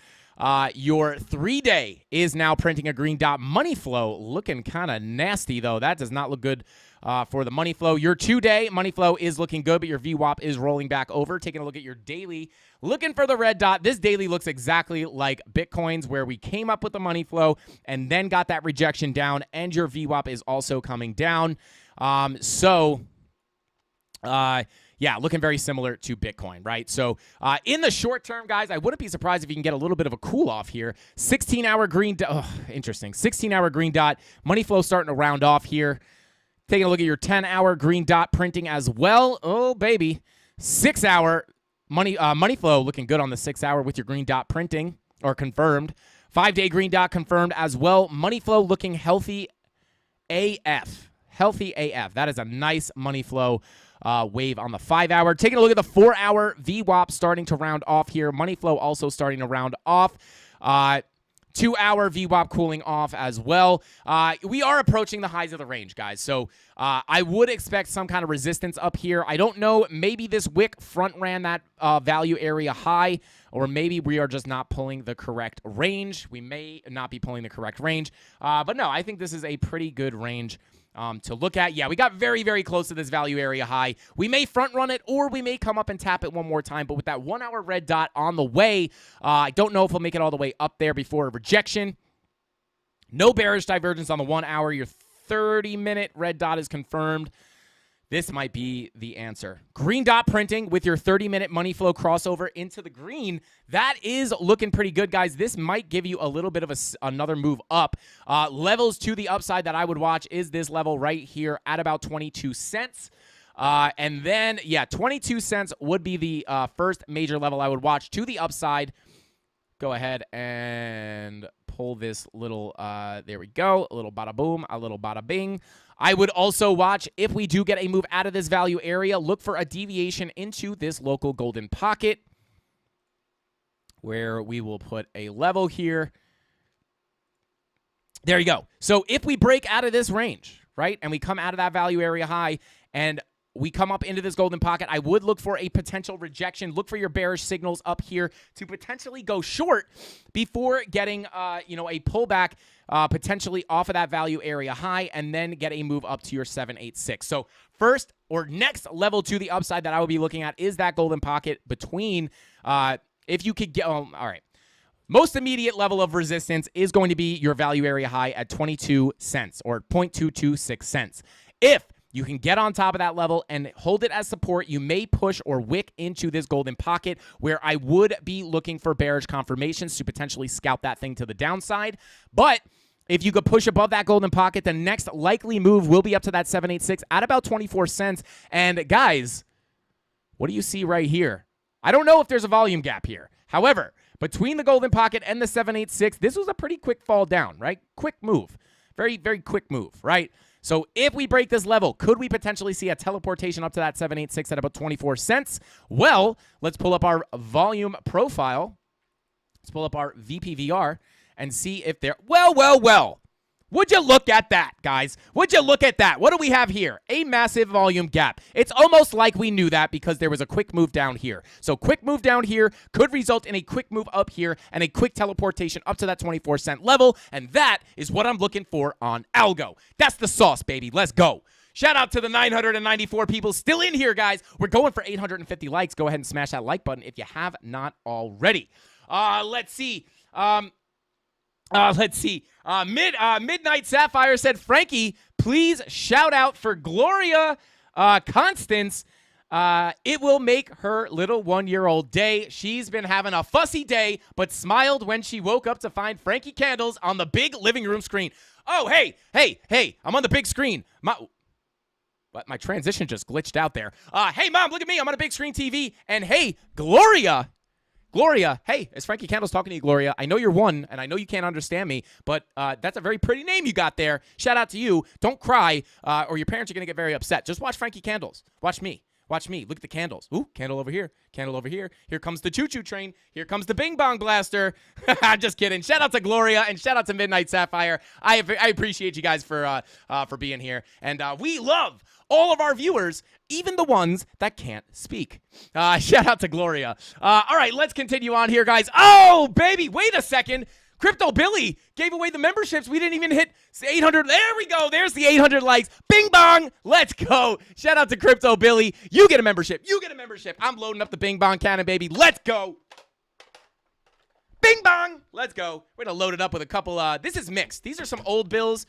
Your 3 day is now printing a green dot. Money flow looking kind of nasty, though. That does not look good for the money flow. Your 2 day money flow is looking good, but your VWAP is rolling back over. Taking a look at your daily, looking for the red dot. This daily looks exactly like Bitcoin's, where we came up with the money flow and then got that rejection down, and your VWAP is also coming down. Looking very similar to Bitcoin, right? So in the short term, guys, I wouldn't be surprised if you can get a little bit of a cool off here. 16-hour green dot. Oh, interesting. 16-hour green dot. Money flow starting to round off here. Taking a look at your 10-hour green dot printing as well. Oh, baby. 6-hour money flow looking good on the 6 hour with your green dot printing or confirmed. 5 day green dot confirmed as well. Money flow looking healthy AF. Healthy AF. That is a nice money flow wave on the 5 hour. Taking a look at the 4 hour VWAP starting to round off here. Money flow also starting to round off. 2 hour VWAP cooling off as well. We are approaching the highs of the range, guys. So I would expect some kind of resistance up here. I don't know. Maybe this wick front ran that value area high, or maybe we are just not pulling the correct range. We may not be pulling the correct range. But no, I think this is a pretty good range to look at. Yeah, we got very, very close to this value area high. We may front run it, or we may come up and tap it one more time. But with that 1 hour red dot on the way, I don't know if we'll make it all the way up there before a rejection. No bearish divergence on the 1 hour. Your 30-minute red dot is confirmed. This might be the answer. Green dot printing with your 30-minute money flow crossover into the green. That is looking pretty good, guys. This might give you a little bit of another move up. Levels to the upside that I would watch is this level right here at about 22 cents. And then, yeah, 22 cents would be the first major level I would watch to the upside. Go ahead and pull this little, there we go, a little bada boom, a little bada bing. I would also watch, if we do get a move out of this value area, look for a deviation into this local golden pocket where we will put a level here. There you go. So if we break out of this range, right, and we come out of that value area high and we come up into this golden pocket, I would look for a potential rejection. Look for your bearish signals up here to potentially go short before getting, a pullback potentially off of that value area high and then get a move up to your 786. So first or next level to the upside that I would be looking at is that golden pocket between, if you could get, all right. Most immediate level of resistance is going to be your value area high at 22 cents or 0.226 cents. If you can get on top of that level and hold it as support, you may push or wick into this golden pocket where I would be looking for bearish confirmations to potentially scalp that thing to the downside. But if you could push above that golden pocket, the next likely move will be up to that 786 at about 24 cents. And guys, what do you see right here? I don't know if there's a volume gap here. However, between the golden pocket and the 786, this was a pretty quick fall down, right? Quick move. Very, very quick move, right? So if we break this level, could we potentially see a teleportation up to that 786 at about 24 cents? Well, let's pull up our volume profile. Let's pull up our VPVR and see if there... Well. Would you look at that, guys? Would you look at that? What do we have here? A massive volume gap. It's almost like we knew that because there was a quick move down here. So quick move down here could result in a quick move up here and a quick teleportation up to that 24-cent level, and that is what I'm looking for on Algo. That's the sauce, baby. Let's go. Shout out to the 994 people still in here, guys. We're going for 850 likes. Go ahead and smash that like button if you have not already. Let's see. Midnight Sapphire said, Frankie, please shout out for Gloria Constance. It will make her little 1-year-old day. She's been having a fussy day, but smiled when she woke up to find Frankie Candles on the big living room screen. Oh, hey, I'm on the big screen. My transition just glitched out there. Hey, Mom, look at me. I'm on a big screen TV. And hey, Gloria, hey, it's Frankie Candles talking to you, Gloria. I know you're one, and I know you can't understand me, but that's a very pretty name you got there. Shout out to you. Don't cry, or your parents are going to get very upset. Just watch Frankie Candles. Watch me. Look at the candles. Ooh, candle over here. Candle over here. Here comes the choo-choo train. Here comes the Bing Bong Blaster. I'm just kidding. Shout out to Gloria, and shout out to Midnight Sapphire. I appreciate you guys for being here, and we love all of our viewers, even the ones that can't speak. Shout out to Gloria. All right, let's continue on here, guys. Oh, baby, wait a second. Crypto Billy gave away the memberships. We didn't even hit 800. There we go. There's the 800 likes. Bing bong. Let's go. Shout out to Crypto Billy. You get a membership. I'm loading up the Bing Bong cannon, baby. Let's go. Bing bong. Let's go. We're going to load it up with a couple. This is mixed. These are some old bills.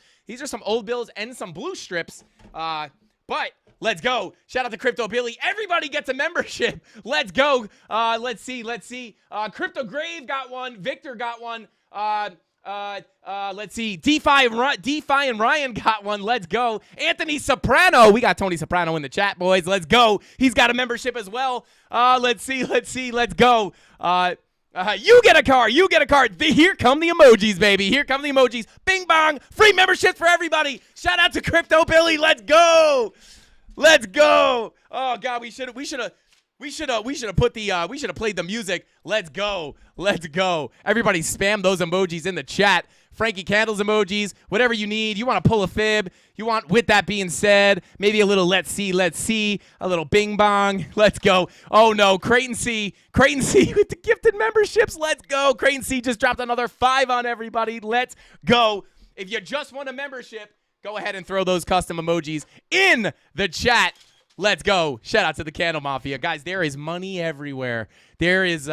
And some blue strips. But let's go. Shout out to Crypto Billy. Everybody gets a membership. Let's go. Let's see. Crypto Grave got one. Victor got one. Let's see. DeFi and Ryan got one. Let's go. Anthony Soprano. We got Tony Soprano in the chat, boys. Let's go. He's got a membership as well. Let's see. Let's go. You get a card. Here come the emojis, baby. Here come the emojis. Bing bong. Free membership for everybody. Shout out to Crypto Billy. Let's go. Oh God, we should have played the music. Let's go. Everybody spam those emojis in the chat. Frankie Candles emojis, whatever you need. You want to pull a fib. You want, with that being said, maybe a little let's see, a little bing bong. Let's go. Oh no, Creighton C with the gifted memberships. Let's go. Creighton C just dropped another 5 on everybody. Let's go. If you just want a membership, go ahead and throw those custom emojis in the chat. Let's go. Shout out to the CandleMafia. Guys, there is money everywhere. There is,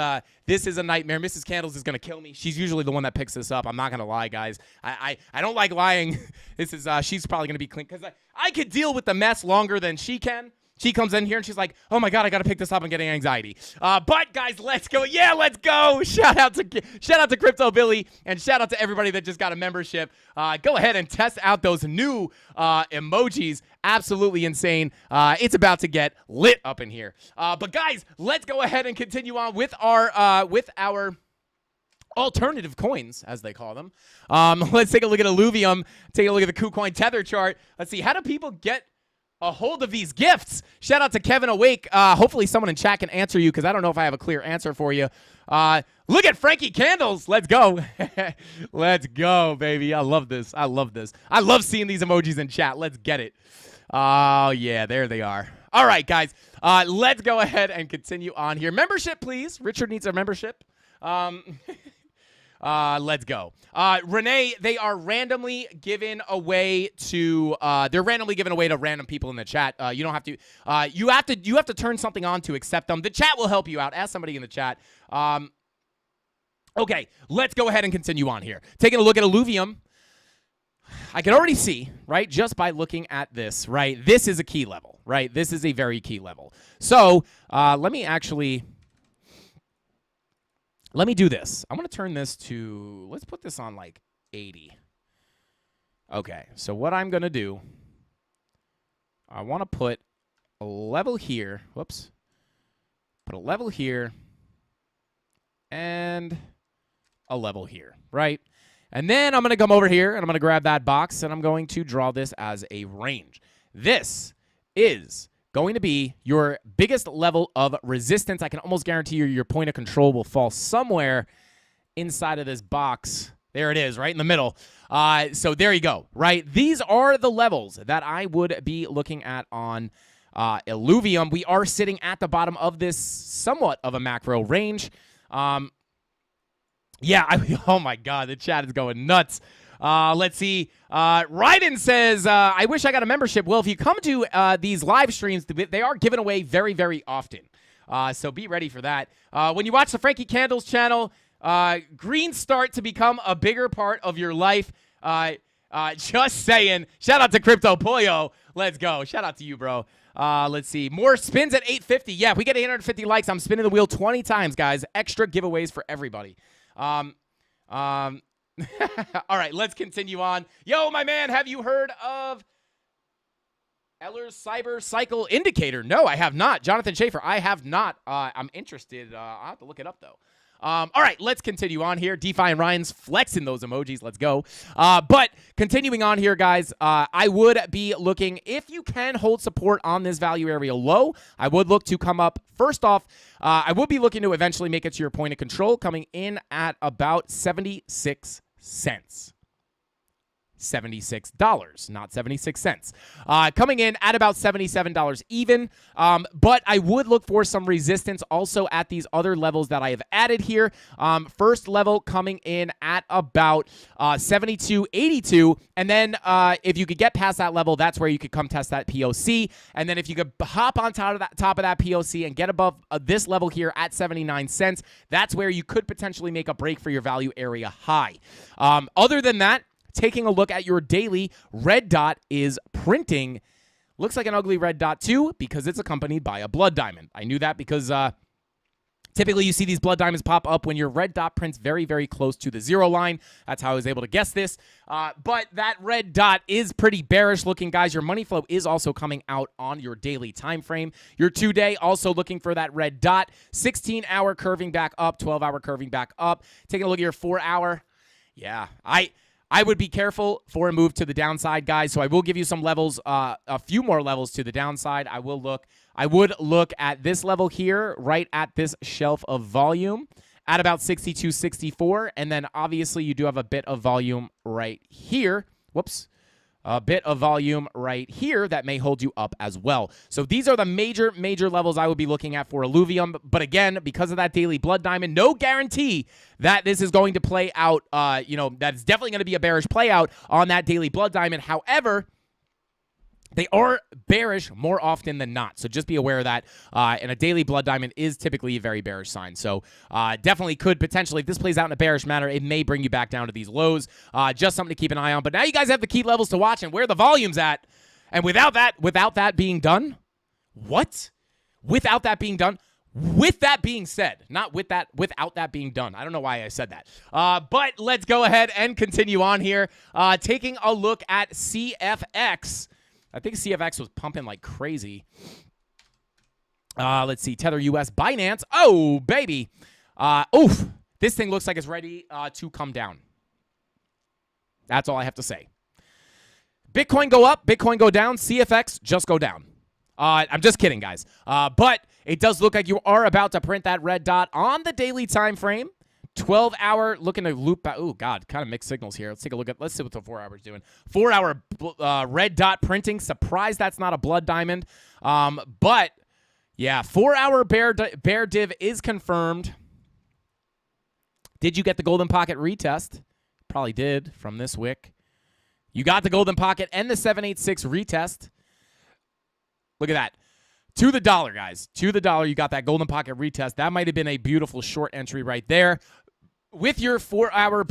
this is a nightmare. Mrs. Candles is going to kill me. She's usually the one that picks this up. I'm not going to lie, guys. I don't like lying. This is, she's probably going to be clean because I could deal with the mess longer than she can. She comes in here and she's like, oh my God, I got to pick this up. I'm getting anxiety. But guys, let's go. Yeah, let's go. Shout out to Crypto Billy and shout out to everybody that just got a membership. Go ahead and test out those new emojis. Absolutely insane. It's about to get lit up in here. But guys, let's go ahead and continue on with our alternative coins, as they call them. Let's take a look at Illuvium. Take a look at the KuCoin Tether chart. Let's see, how do people get a hold of these gifts? Shout out to Kevin Awake. Hopefully someone in chat can answer you because I don't know if I have a clear answer for you. Look at Frankie Candles. Let's go. Let's go, baby. I love this. I love this. I love seeing these emojis in chat. Let's get it. Oh, yeah, there they are. All right, guys. Let's go ahead and continue on here. Membership, please. Richard needs a membership. Let's go. Renee, they are randomly given away to random people in the chat. You don't have to you have to turn something on to accept them. The chat will help you out. Ask somebody in the chat. Okay, let's go ahead and continue on here. Taking a look at Illuvium. I can already see, right, just by looking at this, right? This is a key level, right? This is a very key level. So, let me do this. I'm going to turn this to, let's put this on like 80. Okay, so what I'm going to do, I want to put a level here. Whoops. Put a level here and a level here, right? And then I'm going to come over here and I'm going to grab that box and I'm going to draw this as a range. This is going to be your biggest level of resistance. I can almost guarantee you your point of control will fall somewhere inside of this box. There it is, right in the middle. So there you go, right? These are the levels that I would be looking at on Illuvium. We are sitting at the bottom of this somewhat of a macro range. Yeah, oh my God, the chat is going nuts. Let's see. Ryden says, I wish I got a membership. Well, if you come to these live streams, they are given away very, very often. So be ready for that. When you watch the Frankie Candles channel, greens start to become a bigger part of your life. Just saying. Shout out to Crypto Pollo. Let's go. Shout out to you, bro. Let's see. More spins at 850. Yeah, if we get 850 likes, I'm spinning the wheel 20 times, guys. Extra giveaways for everybody. All right, let's continue on. Yo, my man, have you heard of Eller's Cyber Cycle Indicator? No, I have not. Jonathan Schaefer, I have not. I'm interested. I'll have to look it up, though. All right, let's continue on here. DeFi and Ryan's flexing those emojis. Let's go. But continuing on here, guys, I would be looking, if you can hold support on this value area low, I would look to come up. First off, I would be looking to eventually make it to your point of control, coming in at about 76 cents. $76, not 76 cents. Coming in at about $77 even. But I would look for some resistance also at these other levels that I have added here. First level coming in at about 72.82. And then if you could get past that level, that's where you could come test that POC. And then if you could hop on top of that POC and get above this level here at 79 cents, that's where you could potentially make a break for your value area high. Other than that, taking a look at your daily, red dot is printing. Looks like an ugly red dot too because it's accompanied by a blood diamond. I knew that because typically you see these blood diamonds pop up when your red dot prints very, very close to the zero line. That's how I was able to guess this. But that red dot is pretty bearish looking, guys. Your money flow is also coming out on your daily time frame. Your 2-day also looking for that red dot. 16-hour curving back up, 12-hour curving back up. Taking a look at your 4-hour. Yeah, I would be careful for a move to the downside, guys. So I will give you some levels, a few more levels to the downside. I would look at this level here, right at this shelf of volume at about 62.64. And then obviously you do have a bit of volume right here. Whoops. A bit of volume right here that may hold you up as well. So these are the major levels I would be looking at for Illuvium. But again, because of that daily blood diamond, no guarantee that this is going to play out. That's definitely going to be a bearish play out on that daily blood diamond. However, They are bearish more often than not, so just be aware of that. And a daily blood diamond is typically a very bearish sign. So definitely could potentially, if this plays out in a bearish manner, it may bring you back down to these lows. Just something to keep an eye on. But now you guys have the key levels to watch and where the volume's at. And without that being done, what? Without that being done? With that being said, not without that being done. I don't know why I said that. But let's go ahead and continue on here. Taking a look at CFX. I think CFX was pumping like crazy. Let's see. Tether US, Binance. Oh, baby. Oof. This thing looks like it's ready to come down. That's all I have to say. Bitcoin go up, Bitcoin go down, CFX just go down. I'm just kidding, guys. But it does look like you are about to print that red dot on the daily time frame. 12-hour, looking to loop back. Oh, God, kind of mixed signals here. Let's take a look at, let's see what the 4 hour's doing. 4-hour red dot printing. Surprised that's not a blood diamond. But, yeah, 4-hour bear div is confirmed. Did you get the golden pocket retest? Probably did from this wick. You got the golden pocket and the 786 retest. Look at that. To the dollar, guys. To the dollar, you got that golden pocket retest. That might have been a beautiful short entry right there. With your 4-hour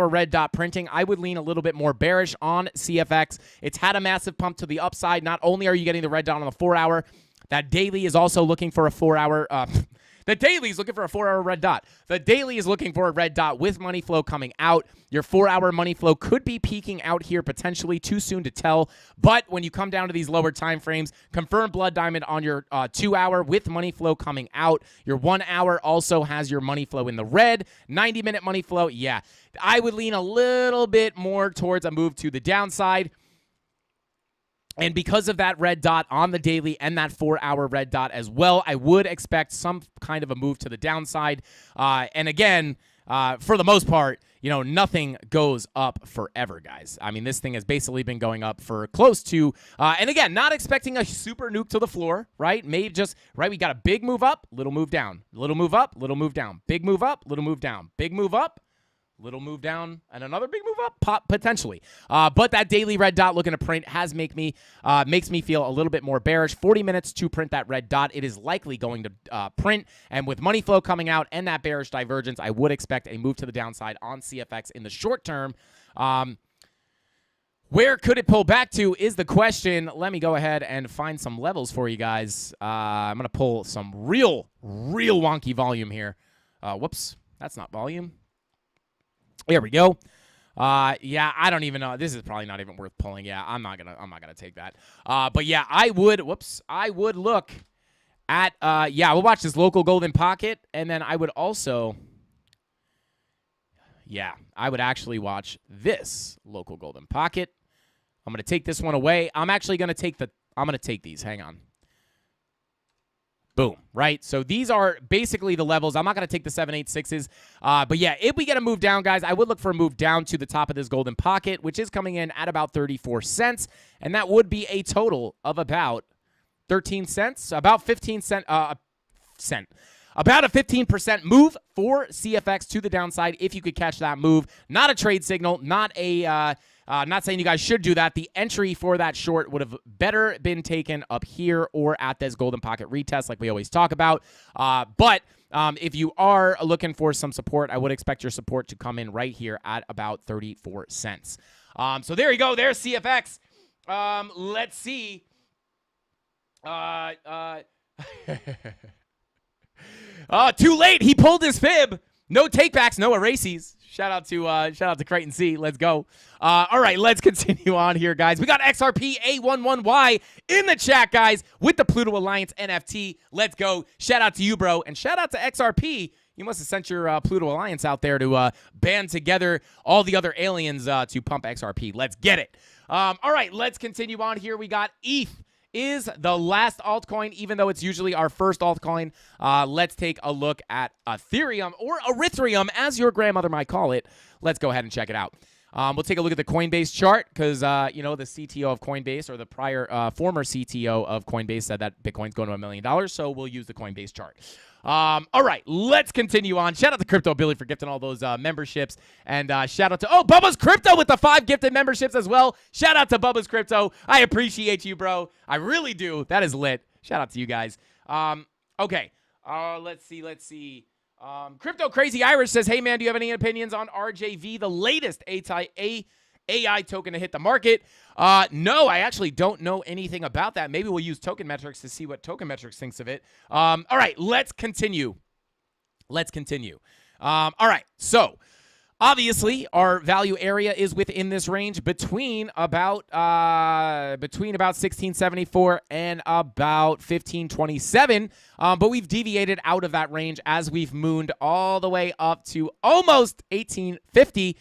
red dot printing, I would lean a little bit more bearish on CFX. It's had a massive pump to the upside. Not only are you getting the red dot on the 4-hour, that daily is also looking for a 4-hour. The daily is looking for a 4-hour red dot. The daily is looking for a red dot with money flow coming out. Your 4-hour money flow could be peaking out here potentially. Too soon to tell. But when you come down to these lower time frames, confirm blood diamond on your 2-hour with money flow coming out. Your 1-hour also has your money flow in the red. 90-minute money flow, yeah. I would lean a little bit more towards a move to the downside. And because of that red dot on the daily and that 4-hour red dot as well, I would expect some kind of a move to the downside. And again, for the most part, you know, nothing goes up forever, guys. I mean, this thing has basically been going up for close to, and again, not expecting a super nuke to the floor, right? Maybe just, right, we got a big move up, little move down, little move up, little move down, big move up, little move down, big move up, little move down, and another big move up, potentially. But that daily red dot looking to print makes me feel a little bit more bearish. 40 minutes to print that red dot. It is likely going to print, and with money flow coming out and that bearish divergence, I would expect a move to the downside on CFX in the short term. Where could it pull back to is the question. Let me go ahead and find some levels for you guys. I'm going to pull some real wonky volume here. Whoops, that's not volume. There we go. Yeah, I don't even know. This is probably not even worth pulling. Yeah, I'm not gonna take that. But yeah, I would look at yeah, we'll watch this local golden pocket, and then I would also, yeah, I would actually watch this local golden pocket. I'm gonna take this one away. I'm actually gonna take these. Hang on. Boom, right? So these are basically the levels. I'm not going to take the 786s. But yeah, if we get a move down, guys, I would look for a move down to the top of this golden pocket, which is coming in at about 34 cents. And that would be a total of about 13 cents, about 15 cent, about a 15% move for CFX to the downside if you could catch that move. Not a trade signal, not a... not saying you guys should do that. The entry for that short would have better been taken up here or at this golden pocket retest like we always talk about. But if you are looking for some support, I would expect your support to come in right here at about 34 cents. So there you go. There's CFX. Let's see. Too late. He pulled his fib. No takebacks, no erases. Shout out to Creighton C. Let's go. All right, let's continue on here, guys. We got XRP A11Y in the chat, guys, with the Pluto Alliance NFT. Let's go. Shout out to you, bro, and shout out to XRP. You must have sent your Pluto Alliance out there to band together all the other aliens to pump XRP. Let's get it. All right, let's continue on here. We got ETH is the last altcoin, even though it's usually our first altcoin. Let's take a look at Ethereum, or Erythrium, as your grandmother might call it. Let's go ahead and check it out. We'll take a look at the Coinbase chart because, you know, the CTO of Coinbase or the former CTO of Coinbase said that Bitcoin's going to $1 million, so we'll use the Coinbase chart. All right, let's continue on. Shout out to Crypto Billy for gifting all those memberships. And shout out to, Bubba's Crypto with the 5 gifted memberships as well. Shout out to Bubba's Crypto. I appreciate you, bro. I really do. That is lit. Shout out to you guys. Okay, let's see. Crypto Crazy Irish says, hey, man, do you have any opinions on RJV, the latest AI token to hit the market? No, I actually don't know anything about that. Maybe we'll use Token Metrics to see what Token Metrics thinks of it. All right, let's continue. All right, so obviously our value area is within this range between about 1674 and about 1527, but we've deviated out of that range as we've mooned all the way up to almost 1850.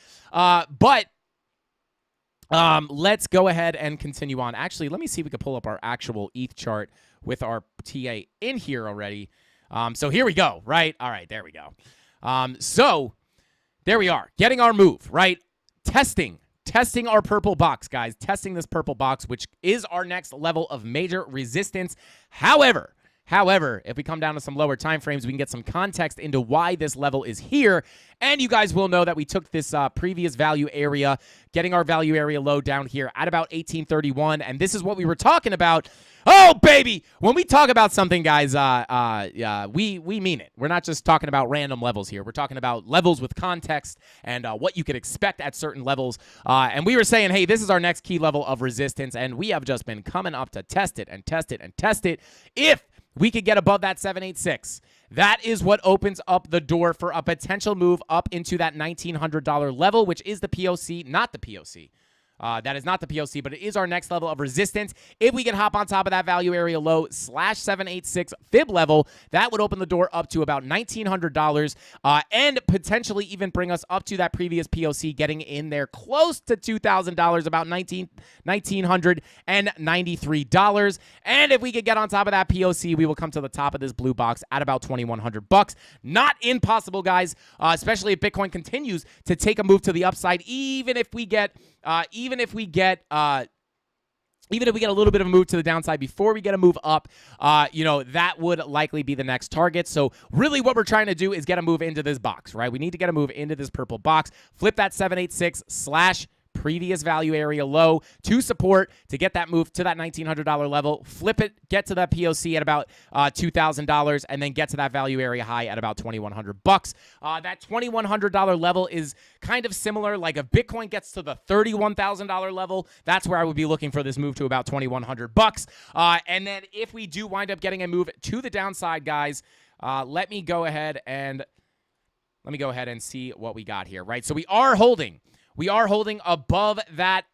Let's go ahead and continue on. Actually, let me see if we can pull up our actual ETH chart with our TA in here already. So here we go, right? All right, there we go. So there we are, getting our move, right? Testing our purple box, guys. Testing this purple box, which is our next level of major resistance. However, if we come down to some lower time frames, we can get some context into why this level is here. And you guys will know that we took this previous value area, getting our value area low down here at about 1831. And this is what we were talking about. Oh, baby. When we talk about something, guys, we mean it. We're not just talking about random levels here. We're talking about levels with context and what you could expect at certain levels. And we were saying, hey, this is our next key level of resistance. And we have just been coming up to test it and test it and test it. If we could get above that 786. That is what opens up the door for a potential move up into that $1,900 level, which is the POC, not the POC. That is not the POC, but it is our next level of resistance. If we can hop on top of that value area low /786 fib level, that would open the door up to about $1,900 and potentially even bring us up to that previous POC, getting in there close to $2,000, about $1,993. And if we could get on top of that POC, we will come to the top of this blue box at about $2,100. Not impossible, guys, especially if Bitcoin continues to take a move to the upside, even if we get a little bit of a move to the downside before we get a move up, that would likely be the next target. So really what we're trying to do is get a move into this box, right? We need to get a move into this purple box, flip that 786 / previous value area low to support to get that move to that $1,900 level, flip it, get to that POC at about $2,000, and then get to that value area high at about $2,100. That $2,100 level is kind of similar. Like if Bitcoin gets to the $31,000 level, that's where I would be looking for this move to about $2,100. And then if we do wind up getting a move to the downside, guys, let me go ahead and see what we got here, right? So we are holding above that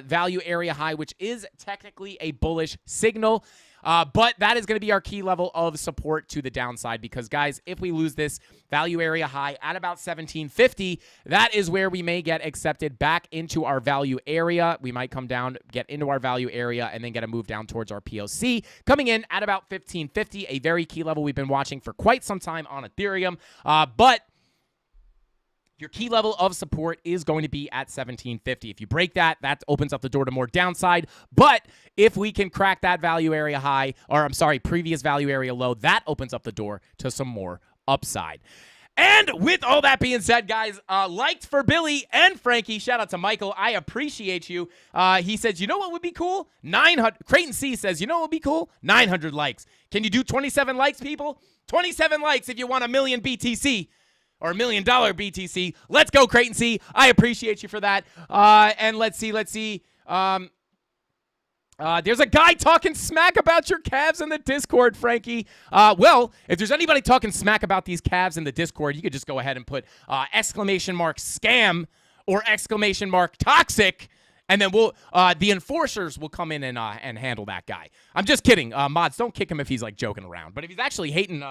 value area high, which is technically a bullish signal. But that is going to be our key level of support to the downside because, guys, if we lose this value area high at about 1750, that is where we may get accepted back into our value area. We might come down, get into our value area, and then get a move down towards our POC. Coming in at about 1550, a very key level we've been watching for quite some time on Ethereum. But your key level of support is going to be at 1750. If you break that, that opens up the door to more downside. But if we can crack that value area high, previous value area low, that opens up the door to some more upside. And with all that being said, guys, liked for Billy and Frankie. Shout out to Michael. I appreciate you. He says, you know what would be cool? 900. Creighton C says, you know what would be cool? 900 likes. Can you do 27 likes, people? 27 likes if you want 1 million BTC. Or $1 million BTC. Let's go, Creighton C. I appreciate you for that. And let's see. There's a guy talking smack about your calves in the Discord, Frankie. Well, if there's anybody talking smack about these calves in the Discord, you could just go ahead and put !scam or !toxic. And then the enforcers will come in and handle that guy. I'm just kidding. Mods, don't kick him if he's like joking around. But if he's actually hating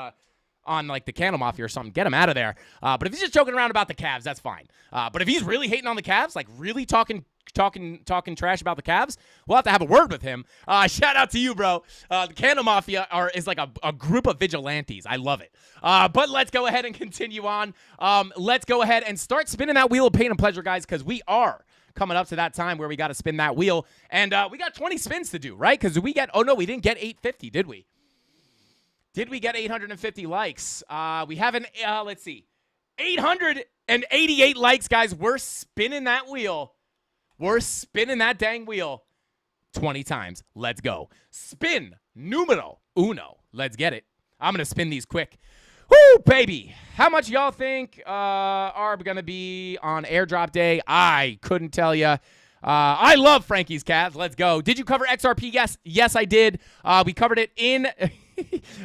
on like the CandleMafia or something, get him out of there. But if he's just joking around about the Cavs, that's fine. But if he's really hating on the Cavs, like really talking trash about the Cavs, we'll have to have a word with him. Shout out to you, bro. The CandleMafia is like a group of vigilantes. I love it. But let's go ahead and continue on. Let's go ahead and start spinning that wheel of pain and pleasure, guys, because we are coming up to that time where we got to spin that wheel. And we got 20 spins to do, right? Because we didn't get 850, did we? Did we get 850 likes? We haven't, let's see. 888 likes, guys. We're spinning that wheel. We're spinning that dang wheel 20 times. Let's go. Spin numero uno. Let's get it. I'm going to spin these quick. Woo, baby. How much y'all think are going to be on airdrop day? I couldn't tell you. I love Frankie's Cavs. Let's go. Did you cover XRP? Yes, I did. We covered it in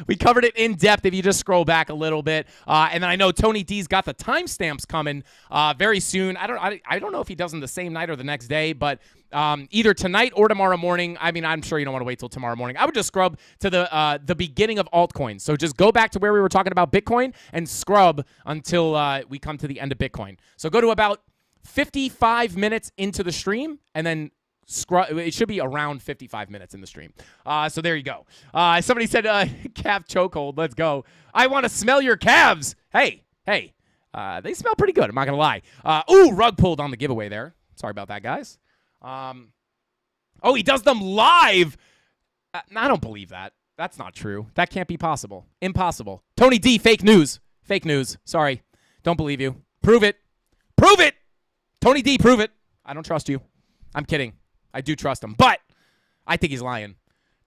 we covered it in depth if you just scroll back a little bit. And then I know Tony D's got the timestamps coming very soon. I don't know if he does them the same night or the next day, but either tonight or tomorrow morning. I mean, I'm sure you don't want to wait till tomorrow morning. I would just scrub to the beginning of altcoins. So just go back to where we were talking about Bitcoin and scrub until we come to the end of Bitcoin. So go to about 55 minutes into the stream and then scrub. It should be around 55 minutes in the stream. So there you go. Somebody said calf chokehold. Let's go. I want to smell your calves. Hey. They smell pretty good. I'm not going to lie. Ooh, rug pulled on the giveaway there. Sorry about that, guys. Oh, he does them live. I don't believe that. That's not true. That can't be possible. Impossible. Tony D, fake news. Fake news. Sorry. Don't believe you. Prove it. Prove it. Tony D, prove it. I don't trust you. I'm kidding. I do trust him, but I think he's lying.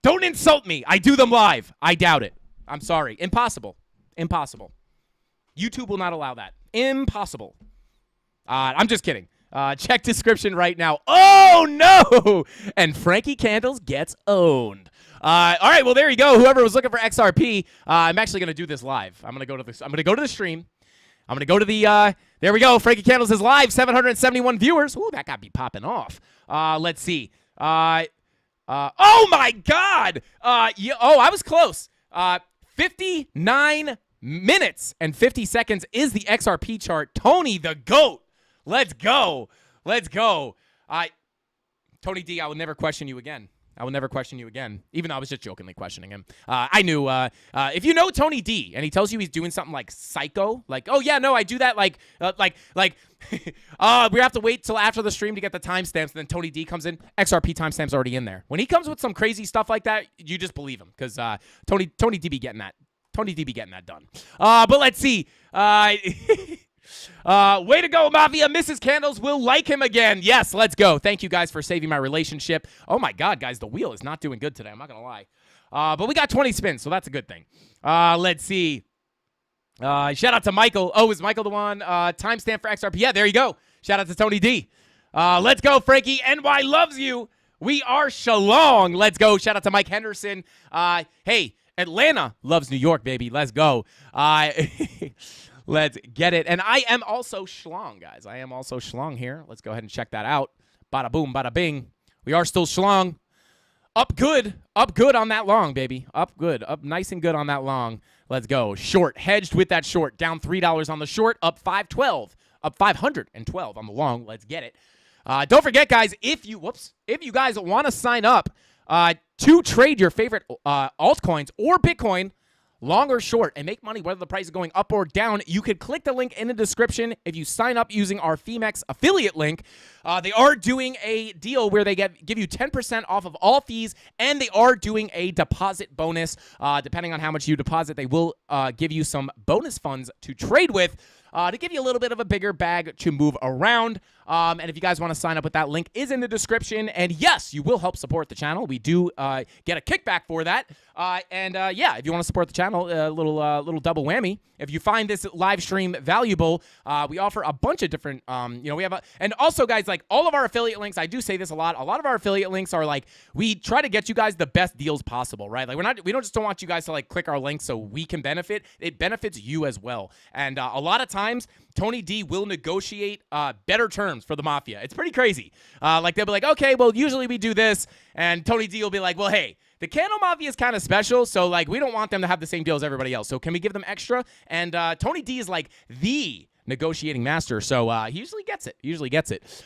Don't insult me. I do them live. I doubt it. I'm sorry. Impossible. Impossible. YouTube will not allow that. Impossible. I'm just kidding. Check description right now. Oh, no. And Frankie Candles gets owned. All right. Well, there you go. Whoever was looking for XRP, I'm actually going to do this live. I'm going to go to the stream. I'm going to go to the, there we go. Frankie Candles is live. 771 viewers. Ooh, that got me popping off. Let's see. Oh, my God. Yeah, I was close. 59 minutes and 50 seconds is the XRP chart. Tony the GOAT. Let's go. Let's go. Tony D, I will never question you again. I will never question you again, even though I was just jokingly questioning him. I knew if you know Tony D and he tells you he's doing something like psycho, like, oh, yeah, no, I do that like we have to wait till after the stream to get the timestamps, and then Tony D comes in, XRP timestamps already in there. When he comes with some crazy stuff like that, you just believe him because Tony D be getting that. Tony D be getting that done. But let's see. Way to go, Mafia. Mrs. Candles will like him again. Yes, let's go. Thank you guys for saving my relationship. Oh, my God, guys, the wheel is not doing good today. I'm not going to lie. But we got 20 spins, so that's a good thing. Let's see. Shout out to Michael. Oh, is Michael the one? Timestamp for XRP. Yeah, there you go. Shout out to Tony D. Let's go, Frankie. NY loves you. We are Shalong. Let's go. Shout out to Mike Henderson. Hey, Atlanta loves New York, baby. Let's go. Let's get it. And I am also Schlong, guys. I am also Schlong here. Let's go ahead and check that out. Bada boom, bada bing. We are still Schlong. Up good on that long, baby. Up good. Up nice and good on that long. Let's go. Short. Hedged with that short. Down $3 on the short. Up 512. Up 512 on the long. Let's get it. Don't forget, guys, if you guys want to sign up to trade your favorite altcoins or Bitcoin, long or short, and make money whether the price is going up or down, you could click the link in the description if you sign up using our Femex affiliate link. They are doing a deal where they give you 10% off of all fees, and they are doing a deposit bonus. Depending on how much you deposit, they will give you some bonus funds to trade with to give you a little bit of a bigger bag to move around. And if you guys want to sign up with that link is in the description. And yes, you will help support the channel. We do get a kickback for that. Yeah, if you want to support the channel, a little double whammy. If you find this live stream valuable, we offer a bunch of different, we have and also, guys, like all of our affiliate links, I do say this a lot of our affiliate links are like, we try to get you guys the best deals possible, right? Like we don't want you guys to like click our link so we can benefit. It benefits you as well. And a lot of times, Tony D will negotiate better terms for the Mafia. It's pretty crazy. Like they'll be like, okay, well, usually we do this. And Tony D will be like, well, hey, the CandleMafia is kind of special, so like we don't want them to have the same deal as everybody else. So can we give them extra? And Tony D is like the negotiating master, so he usually gets it.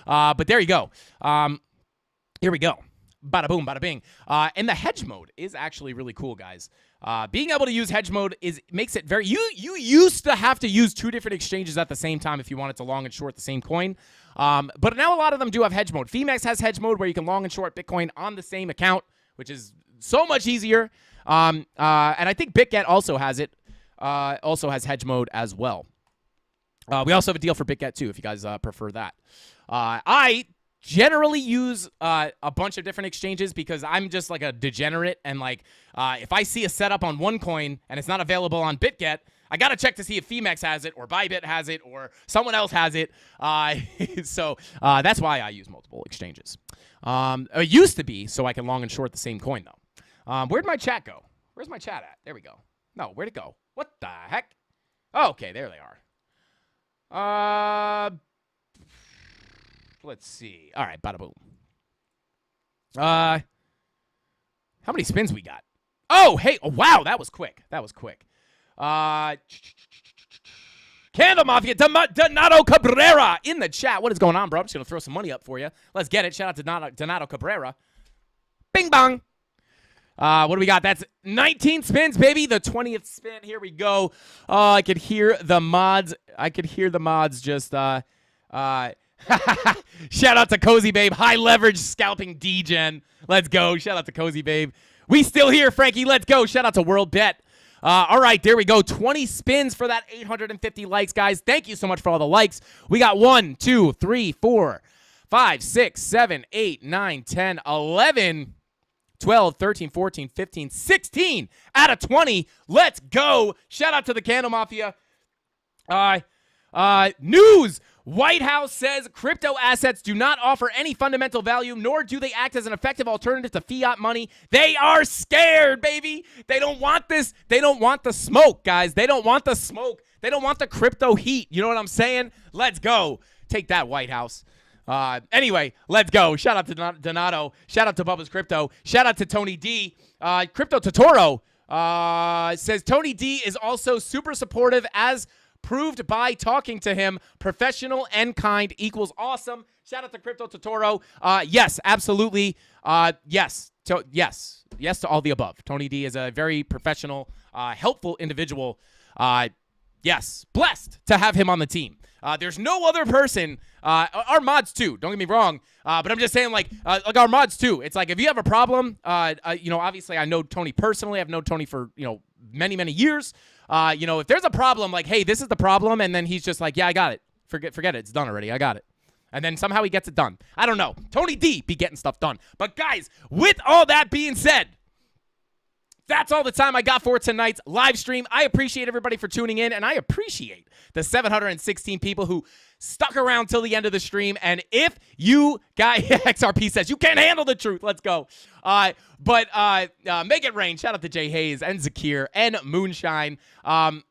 But there you go. Here we go. Bada boom, bada bing. And the hedge mode is actually really cool, guys. Being able to use hedge mode makes it very. You used to have to use two different exchanges at the same time if you wanted to long and short the same coin. But now a lot of them do have hedge mode. Femex has hedge mode where you can long and short Bitcoin on the same account, which is so much easier. And I think BitGet also has it. Also has hedge mode as well. We also have a deal for BitGet too, if you guys prefer that. I generally use a bunch of different exchanges because I'm just like a degenerate, and like if I see a setup on one coin and it's not available on BitGet, I gotta check to see if Femex has it or Bybit has it or someone else has it. So that's why I use multiple exchanges. It used to be so I can long and short the same coin though. Where'd my chat go? Where's my chat at? There we go. No, where'd it go? What the heck? Oh, okay, there they are. Let's see. All right, bada boom. How many spins we got? Oh, hey. Oh, wow, that was quick. That was quick. CandleMafia, Donato Cabrera in the chat. What is going on, bro? I'm just going to throw some money up for you. Let's get it. Shout out to Donato Cabrera. Bing bong. What do we got? That's 19 spins, baby. The 20th spin. Here we go. I could hear the mods. Just shout out to Cozy Babe. High leverage scalping D-Gen. Let's go. Shout out to Cozy Babe. We still here, Frankie. Let's go. Shout out to World Bet. All right, there we go. 20 spins for that 850 likes, guys. Thank you so much for all the likes. We got 1, 2, 3, 4, 5, 6, 7, 8, 9, 10, 11, 12, 13, 14, 15, 16 out of 20. Let's go. Shout out to the CandleMafia. News. White House says crypto assets do not offer any fundamental value, nor do they act as an effective alternative to fiat money. They are scared, baby. They don't want this. They don't want the smoke, guys. They don't want the smoke. They don't want the crypto heat. You know what I'm saying? Let's go. Take that, White House. Anyway, let's go. Shout out to Donato. Shout out to Bubba's Crypto. Shout out to Tony D. Crypto Totoro says Tony D is also super supportive as proved by talking to him. Professional and kind equals awesome. Shout out to Crypto Totoro. Yes, absolutely. Yes. Yes to all the above. Tony D is a very professional, helpful individual. Yes, blessed to have him on the team. There's no other person, our mods too, don't get me wrong, but I'm just saying like our mods too. It's like if you have a problem, obviously I know Tony personally. I've known Tony for, many, many years. If there's a problem, like, hey, this is the problem, and then he's just like, yeah, I got it. Forget it. It's done already. I got it. And then somehow he gets it done. I don't know. Tony D be getting stuff done. But guys, with all that being said, that's all the time I got for tonight's live stream. I appreciate everybody for tuning in, and I appreciate the 716 people who stuck around till the end of the stream. And if you guys, XRP says, you can't handle the truth, let's go. But make it rain. Shout out to Jay Hayes and Zakir and Moonshine. But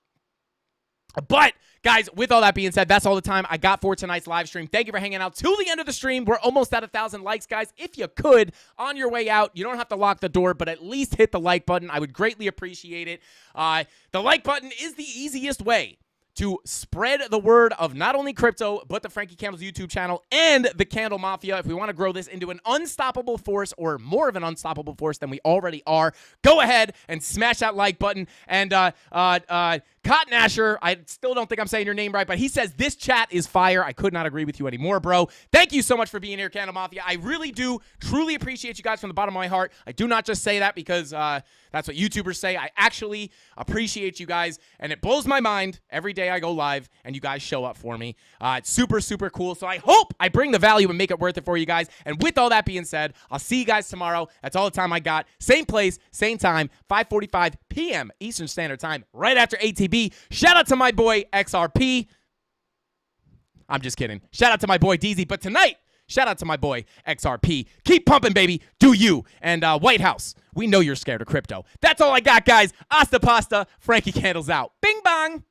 guys, with all that being said, that's all the time I got for tonight's live stream. Thank you for hanging out till the end of the stream. We're almost at 1,000 likes, guys. If you could, on your way out, you don't have to lock the door, but at least hit the like button. I would greatly appreciate it. The like button is the easiest way to spread the word of not only crypto, but the Frankie Candles YouTube channel and the CandleMafia. If we want to grow this into an unstoppable force, or more of an unstoppable force than we already are, go ahead and smash that like button. And Cotton Asher, I still don't think I'm saying your name right, but he says this chat is fire. I could not agree with you anymore, bro. Thank you so much for being here, CandleMafia. I really do truly appreciate you guys from the bottom of my heart. I do not just say that because that's what YouTubers say. I actually appreciate you guys, and it blows my mind every day I go live and you guys show up for me. It's super, super cool. So I hope I bring the value and make it worth it for you guys. And with all that being said, I'll see you guys tomorrow. That's all the time I got. Same place, same time, 5:45 p.m. Eastern Standard Time, right after ATB. Shout out to my boy XRP. I'm just kidding. Shout out to my boy DZ. But tonight, shout out to my boy XRP. Keep pumping, baby. Do you. And White House, we know you're scared of crypto. That's all I got, guys. Hasta pasta. Frankie Candles out. Bing bong.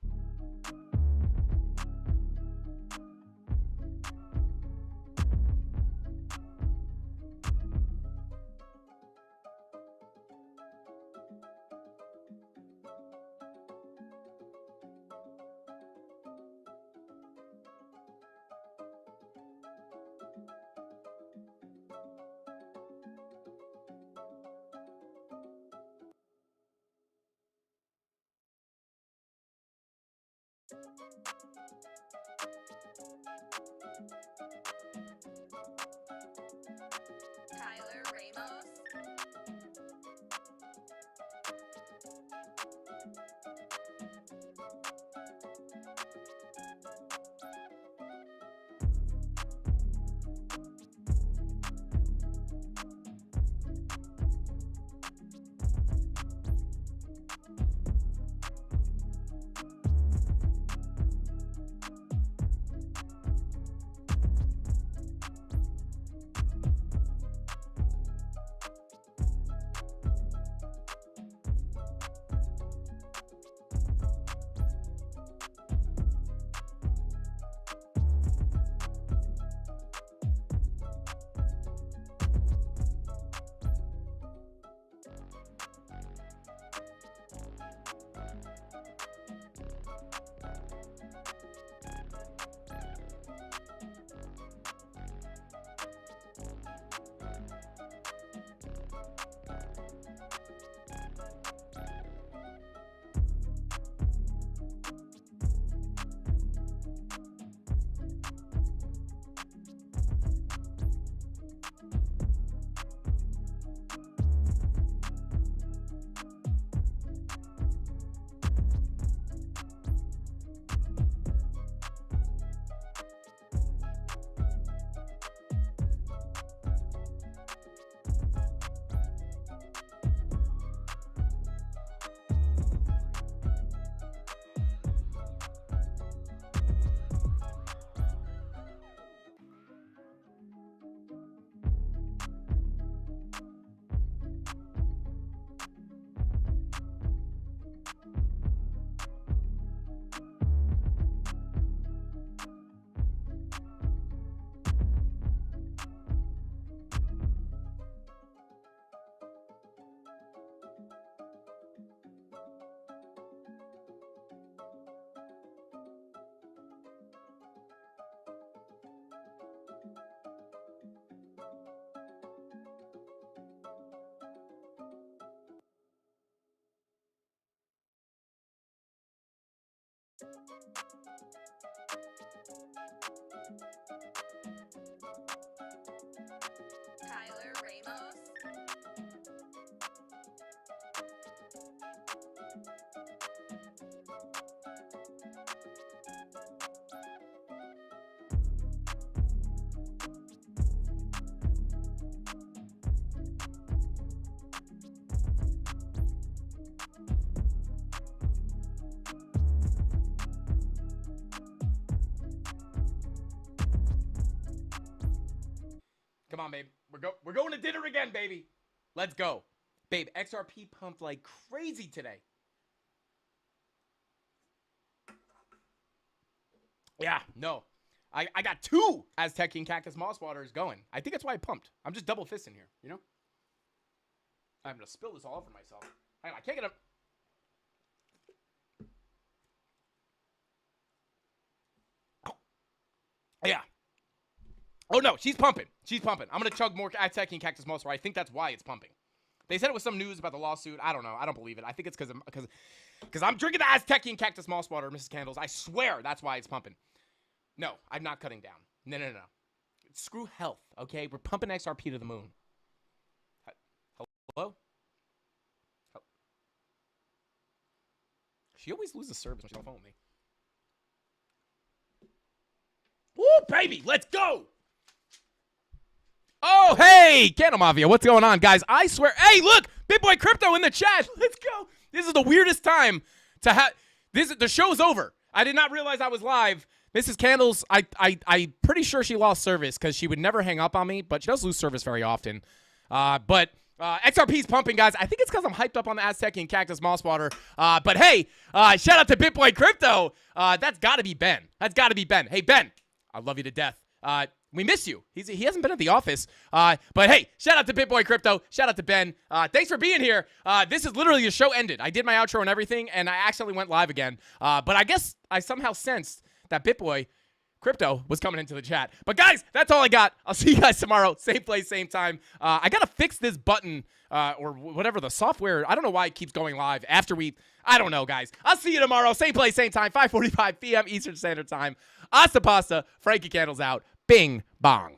Come on, babe. We're going to dinner again, baby. Let's go. Babe, XRP pumped like crazy today. Yeah, no. I got 2 Aztec and Cactus Moss Waters going. I think that's why I pumped. I'm just double fisting here, you know? I'm going to spill this all over myself. I can't get up. Oh. Yeah. Oh, no, she's pumping. She's pumping. I'm going to chug more Aztec and Cactus Moss Water. I think that's why it's pumping. They said it was some news about the lawsuit. I don't know. I don't believe it. I think it's because I'm drinking the Aztec and Cactus Moss Water, Mrs. Candles. I swear that's why it's pumping. No, I'm not cutting down. No. Screw health, okay? We're pumping XRP to the moon. Hello? She always loses service when she's on the phone with me. Woo, baby, let's go! Oh, hey, CandleMafia, what's going on, guys? I swear, hey, look, Big Boy Crypto in the chat. Let's go. This is the weirdest time to have, the show's over. I did not realize I was live. Mrs. Candles, I'm pretty sure she lost service because she would never hang up on me, but she does lose service very often. But XRP's pumping, guys. I think it's because I'm hyped up on the Aztec and Cactus Moss Water. But hey, shout out to Bitboy Crypto. That's got to be Ben. That's got to be Ben. Hey, Ben, I love you to death. We miss you. He hasn't been at the office. But hey, shout out to Bitboy Crypto. Shout out to Ben. Thanks for being here. This is literally the show ended. I did my outro and everything, and I accidentally went live again. But I guess I somehow sensed that Bitboy Crypto was coming into the chat. But guys, that's all I got. I'll see you guys tomorrow. Same place, same time. I got to fix this button or whatever the software. I don't know why it keeps going live after I don't know, guys. I'll see you tomorrow. Same place, same time. 5:45 p.m. Eastern Standard Time. Hasta pasta. Frankie Candles out. Bing, bong.